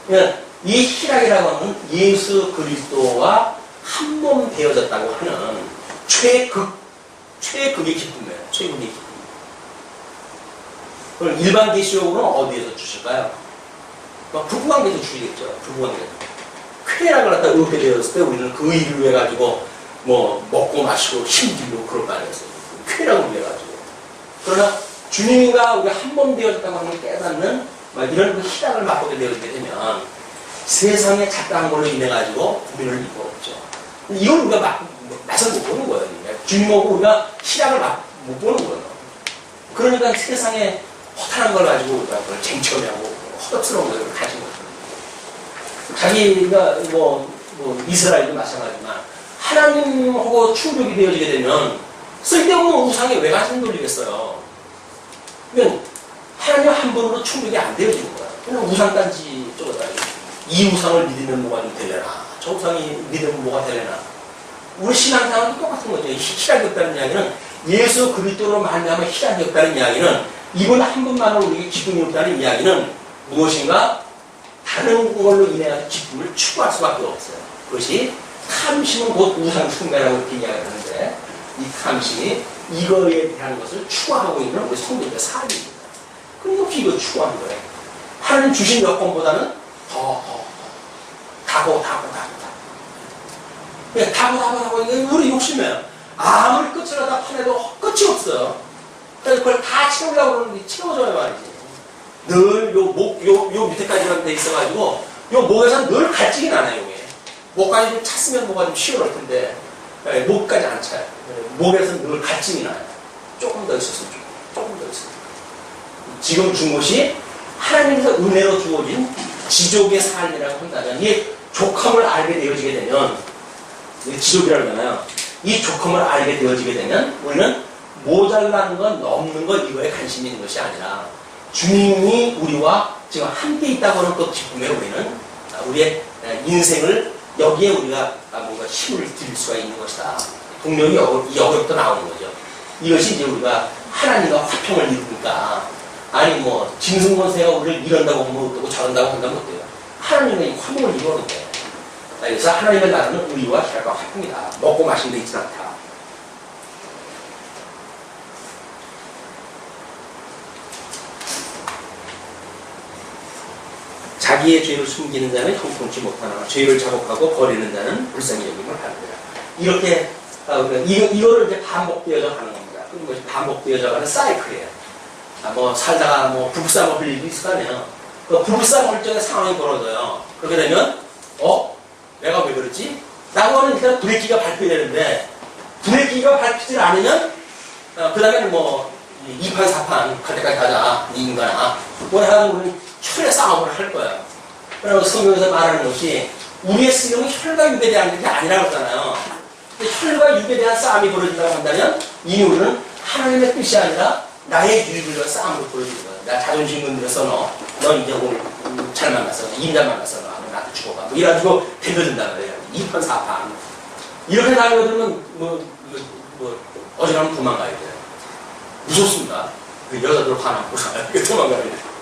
그러니까 이 희락이라고 하는 예수 그리스도와 한 몸 되어졌다고 하는 최극의 기쁨이에요. 최극의 기쁨. 그럼 일반 계시록으로는 어디에서 주실까요? 부부관계에서 주시겠죠. 부부관계. 쾌락을 갖다 얻게 되었을 때 우리는 그 일을 위해 가지고 먹고 마시고 힘들고 그럴 거 아니겠어요. 쾌락을 위해 가지고. 그러나 주님과 우리가 한 몸 되어졌다고 하는 걸 깨닫는 이런 그 희락을 맛보게 되어지게 되면 세상에 잡다한 걸로 인해 가지고 우리를 입고 없죠. 이걸 우리가 맛을 못 보는 거예요. 주님하고 우리가 희락을 못 보는 거예요. 그러니까 세상에 허탈한 걸 가지고 우리가 그걸 쟁취하고 허접스러운 것을 가지고 자기가 이스라엘도 마찬가지지만 하나님하고 충족이 되어지게 되면 쓸데없는 우상에 왜 관심 돌리겠어요? 그러니까 하나님 한 번으로 충족이 안 되어지는 거야. 그냥 우상단지 쪼개다. 이 우상을 믿으면 뭐가 좀 되려나? 저 우상이 믿으면 뭐가 되려나? 우리 신앙생활도 똑같은 거죠. 희락이 없다는 이야기는, 예수 그리스도로 말미암아 희락이 없다는 이야기는, 이번 한 번만으로 우리에게 기쁨이 없다는 이야기는 무엇인가? 다른 걸로 인해 기쁨을 추구할 수밖에 없어요. 그것이 탐심은 곧 우상 숭배라고 이렇게 이야기를 하는데, 이 탐심이 이거에 대한 것을 추구하고 있는 우리 성도들의 삶입니다. 그러니까 이거 추구하는 거예요. 하나님 주신 여건보다는 더 이게 우리 욕심이에요. 아무리 끝을 하다 파내도 끝이 없어요. 그래서 그걸 다 채우려고 그러는데 채워져야 말이지. 늘 요 밑에까지만 돼 있어가지고 요 목에서 늘 갈증이 나네요. 목까지 좀 찼으면 뭐가 좀 시원할 텐데 목까지 안 차요. 목에서 늘 갈증이 나요. 조금 더 있었으면 좋겠어요. 조금 더 있었으면. 지금 준 것이 하나님께서 은혜로 주어진 지족의 삶이라고 한다면, 이 족함을 알게 되어지게 되면, 지족이라고 하잖아요. 이 족함을 알게 되어지게 되면 우리는 모자라는 건 넘는 것, 이거에 관심이 있는 것이 아니라 주님이 우리와 지금 함께 있다고 하는 그 기쁨에 우리는 우리의 인생을 여기에 우리가 뭔가 힘을 드릴 수가 있는 것이다. 분명히 여기부터 나오는 거죠. 이것이 이제 우리가 하나님과 화평을 이루니까, 아니 짐승권세가 우리를 이런다고 하면 어떻고 저런다고 한다면 어때요? 하나님과 이 화평을 이루는데, 그래서 하나님의 나라는 의와 희락과 화평이다. 먹고 마시는 데 있지 않다. 자기의 죄를 숨기는 자는 형통치 못하나 죄를 자복하고 버리는 자는 불쌍히 여김을 받느니라. 이렇게 그러니까 이거를 이제 반복되어져 가는 겁니다. 그리고 반복되어져 가는 사이클이에요. 뭐 살다가 뭐 부부싸움 할 일도 있을 거 아니에요. 그 부부싸움 할 적에 상황이 벌어져요. 그렇게 되면 내가 왜 그랬지? 라고 하는 일단 브레이크가 밟혀야 되는데 브레이크가 밟히질 않으면 그 다음에는 뭐 2판 4판 갈 때까지 가자 이 인간아 뭐 해가지고 우리는 혈의 싸움을 할 거야. 그리고 성경에서 말하는 것이 우리의 쓰임은 혈과 육에 대한 게 아니라고 하잖아요. 혈과 육에 대한 싸움이 벌어진다고 한다면 이미 우리는 하나님의 뜻이 아니라 나의 유익을 위한 싸움으로 벌어지는 거야. 나 자존심 건드려서 너 이제 오늘 잘 만났어. 임자 만났어. 나한테 죽어가. 뭐 이래가지고 덤벼든단 말이야. 2판 4판. 이렇게 나가면 어지간하면 도망가야 돼요. 무섭습니다. 그 여자들 화나고 도망가야 돼요.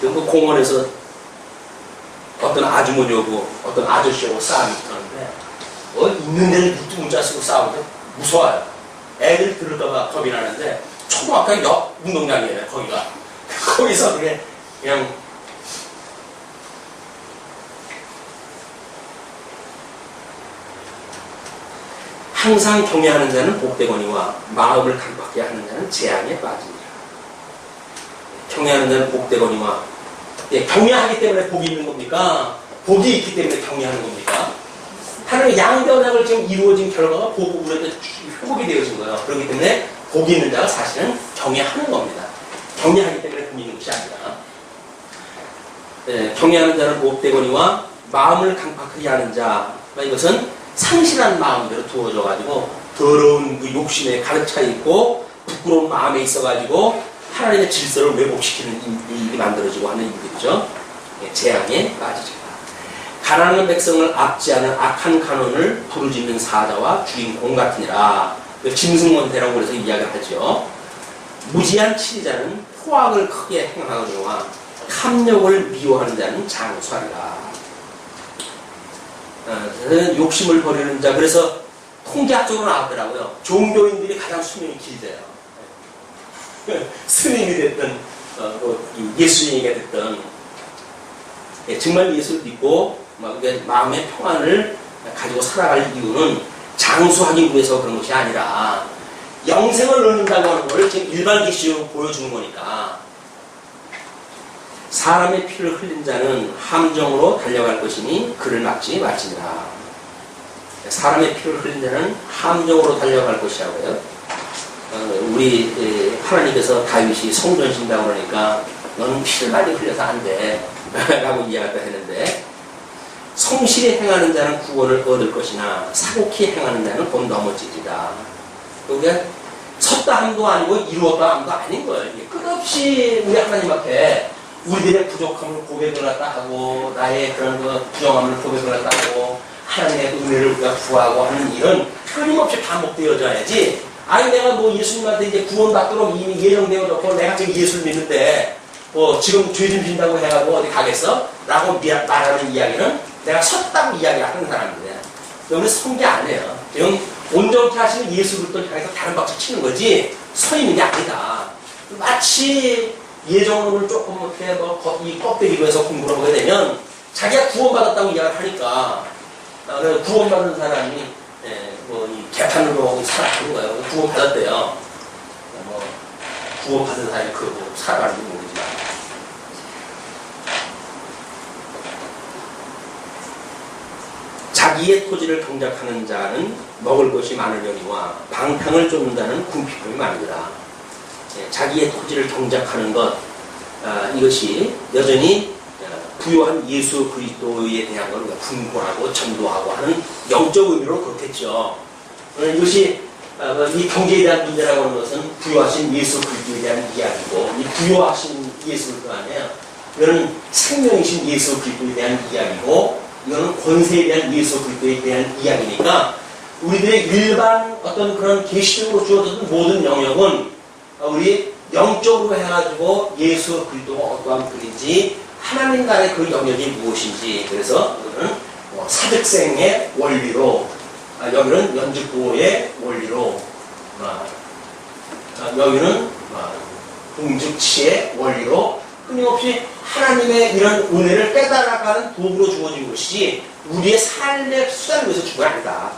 그 공원에서 어떤 아주머니하고 어떤 아저씨하고 싸움이 있었는데 있는 데를 문자 쓰고 싸우는데 무서워요. 애들 들을까봐 겁이 나는데 초등학교 옆 운동장이에요. 거기서 그냥 항상 경외하는 자는 복되거니와 마음을 강팍하게 하는 자는 재앙에 빠집니다. 경외하는 자는 복되거니와 경외하기 때문에 복이 있는 겁니까? 복이 있기 때문에 경외하는 겁니까? 하나님의 양변학을 지금 이루어진 결과가 우리한테 회복이 되어진 거예요. 그렇기 때문에 복이 있는 자가 사실은 경외하는 겁니다. 경외하기 때문에 복이 있는 것이 아니라 경외하는 자는 복되거니와 마음을 강팍하게 하는 자 이것은 상실한 마음대로 두어져가지고 더러운 그 욕심에 가득 차 있고 부끄러운 마음에 있어가지고 하나님의 질서를 왜곡시키는 일이 만들어지고 하는 일들이죠. 재앙에 빠지죠. 가난한 백성을 압제하는 악한 간원을 부르짖는 사자와 주인공 같으니라. 짐승원대라고 해서 이야기를 하죠. 무지한 치리자는 포악을 크게 행하거니와 탐욕을 미워하는 자는 장수하리라. 욕심을 버리는 자. 그래서 통계학적으로 나왔더라고요. 종교인들이 가장 수명이 길대요. 스님이 됐든 예수님이 됐든 정말 예수를 믿고 마음의 평안을 가지고 살아갈 이유는 장수하기 위해서 그런 것이 아니라 영생을 얻는다고 하는 것을 지금 일반 계시로 보여주는 거니까 사람의 피를 흘린 자는 함정으로 달려갈 것이니 그를 막지 말지니라. 사람의 피를 흘린 자는 함정으로 달려갈 것이라고요. 우리 하나님께서 다윗이 성전신다고 그러니까 너는 피를 많이 흘려서 안 돼 라고 이야기를 했는데 성실히 행하는 자는 구원을 얻을 것이나 사곡히 행하는 자는 곧 넘어지리라. 그게 섰다 함도 아니고 이루었다 함도 아닌 거예요. 끝없이 우리 하나님 앞에 우리들의 부족함을 고백을 갖다 하고 나의 그런 부정함을 고백을 갖다 하고 하나님의 은혜를 우리가 구하고 하는 일은 끊임없이 반복되어져야지. 아니 내가 뭐 예수님한테 이제 구원받도록 이미 예정되어졌고 내가 지금 예수를 믿는데 지금 죄 좀 진다고 해가지고 어디 가겠어? 라고 말하는 이야기는 내가 섰다고 이야기하는 사람인데 여기는 선 게 아니에요. 지금 온전케 하시는 예수 그리스도를 향해서 다른 박수 치는 거지 서 있는 게 아니다. 마치 예정론을 조금 이렇게 이 껍데기로 해서 공부를 하게 되면 자기가 구원받았다고 이야기를 하니까 그래서 구원받은 사람이 이 개판으로 살아가는 거예요. 구원받았대요. 구원받은 사람이 살아가는지 모르지만 자기의 토지를 경작하는 자는 먹을 것이 많으려니와 방탕을 쫓는 자는 궁핍함이 많으리라. 자기의 토지를 경작하는 것 이것이 여전히 부요한 예수 그리스도에 대한 걸 분고하고 전도하고 하는 영적 의미로 그렇겠죠. 이것이 이 경제에 대한 문제라고 하는 것은 부요하신 예수 그리스도에 대한 이야기고 이 부요하신 예수 그리스도 아니에요. 이거는 생명이신 예수 그리스도에 대한 이야기고 이거는 권세에 대한 예수 그리스도에 대한 이야기니까 우리들의 일반 어떤 그런 계시적으로 주어진 모든 영역은 우리 영적으로 해가지고 예수 그리스도가 어떠한 분인지 하나님 나라의 그 영역이 무엇인지 그래서 이거는 사득생의 원리로 여기는 연주보의 원리로 여기는 공즉치의 원리로 끊임없이 하나님의 이런 은혜를 깨달아가는 도구로 주어진 것이지 우리의 삶의 수단을 위해서 준 건 아니다.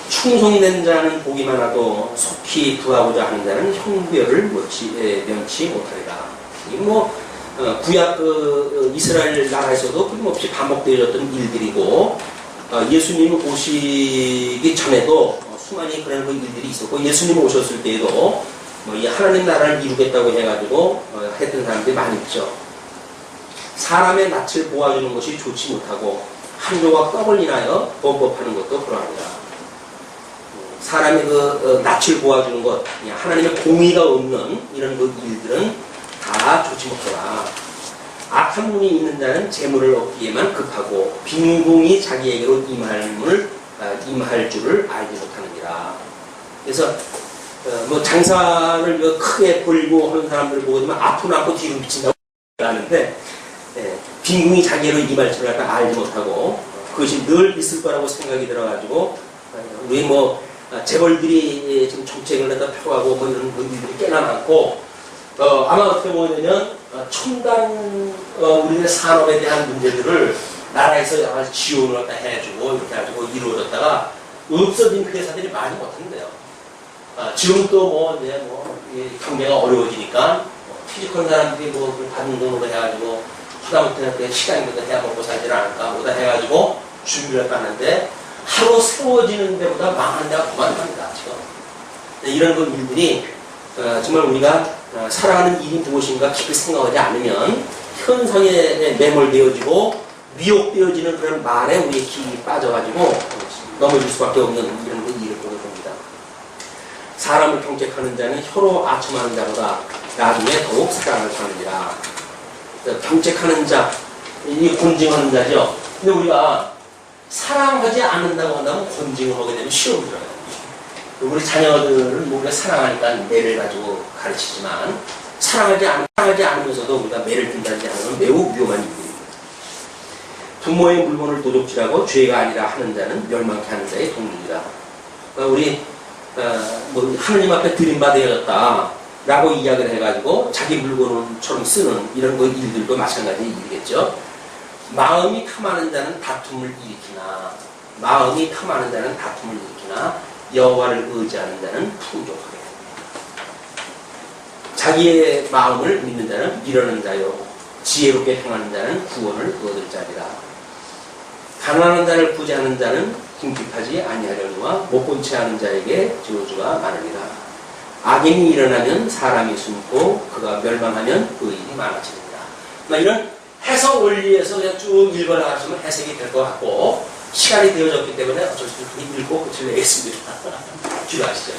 충성된 자는 복이 많아도 속히 구하고자 하는 자는 형벌을 면치 못하리라. 구약 이스라엘 나라에서도 끊임없이 반복되어졌던 일들이고 예수님 오시기 전에도 수많이 그런 일들이 있었고 예수님 오셨을 때에도 이 하나님 나라를 이루겠다고 해가지고 했던 사람들이 많이 있죠. 사람의 낯을 보아주는 것이 좋지 못하고 한 조각 떡을 인하여 범법하는 것도 그러합니다. 사람의 낯을 보아주는 것, 하나님의 공의가 없는 이런 일들은 다 좋지 못하다. 악한 문이 있는 자는 재물을 얻기에만 급하고 빈궁이 자기에게로 임할 줄을 알지 못하느니라. 그래서 장사를 크게 벌고 하는 사람들을 보고 보면 앞은 않고 뒤로 미친다고 하는데 빈궁이 자기로 임할 줄을 알지 못하고 그것이 늘 있을 거라고 생각이 들어가지고 우리 재벌들이 지금 정책을 갖다 펴가고 이런 일들이 꽤나 많고 아마 어떻게 보면 첨단 우리의 산업에 대한 문제들을 나라에서 여러 가지 지원을 갖다 해주고 이렇게 해가지고 이루어졌다가 없어진 회사들이 많이 못한대요. 지금 또 경제가 어려워지니까 피지컬 사람들이 받는 돈으로 해가지고 하다못해 시간이라도 해야 먹고 살지 않을까 뭐다 해가지고 준비를 하는데 하루 세워지는 데보다 망하는 데가 더 많답니다. 지금 이런 일들이 정말 우리가 살아가는 일이 무엇인가 깊이 생각하지 않으면 현상에 매몰되어지고 미혹되어지는 그런 말에 우리의 기이 빠져가지고 넘어질 수밖에 없는 이런 일을 보게 됩니다. 사람을 경책하는 자는 혀로 아첨하는 자보다 나중에 더욱 사랑을 받느니라. 경책하는 자, 이 곤징하는 자죠. 근데 우리가 사랑하지 않는다고 한다면 곤징을 하게 되면 시험을 들어요. 우리 자녀들은 우리가 사랑하니까 매를 가지고 가르치지만 사랑하지 않으면서도 우리가 매를 든다지 않으면 매우 위험한 일입니다. 부모의 물건을 도둑질하고 죄가 아니라 하는 자는 멸망케 하는 자의 동물이다. 우리 하느님 앞에 들임받아야겠다 라고 이야기를 해가지고 자기 물건처럼 쓰는 이런 일들도 마찬가지 일이겠죠. 마음이 탐하는 자는 다툼을 일으키나 여호와를 의지하는 자는 풍족하게 됩니다. 자기의 마음을 믿는 자는 미련한 자요 지혜롭게 행하는 자는 구원을 얻을 자리라. 가난한 자를 구제하는 자는 궁핍하지 아니하려니와 못본 채 하는 자에게 저주가 많으리라. 악인이 일어나면 사람이 숨고 그가 멸망하면 의인이 많아집니다. 이런 해석 원리에서 그냥 쭉 읽어나가시면 해석이 될 것 같고 시간이 되어졌기 때문에 어쩔 수 없이 읽고 끝을 내겠습니다. 주의하시죠.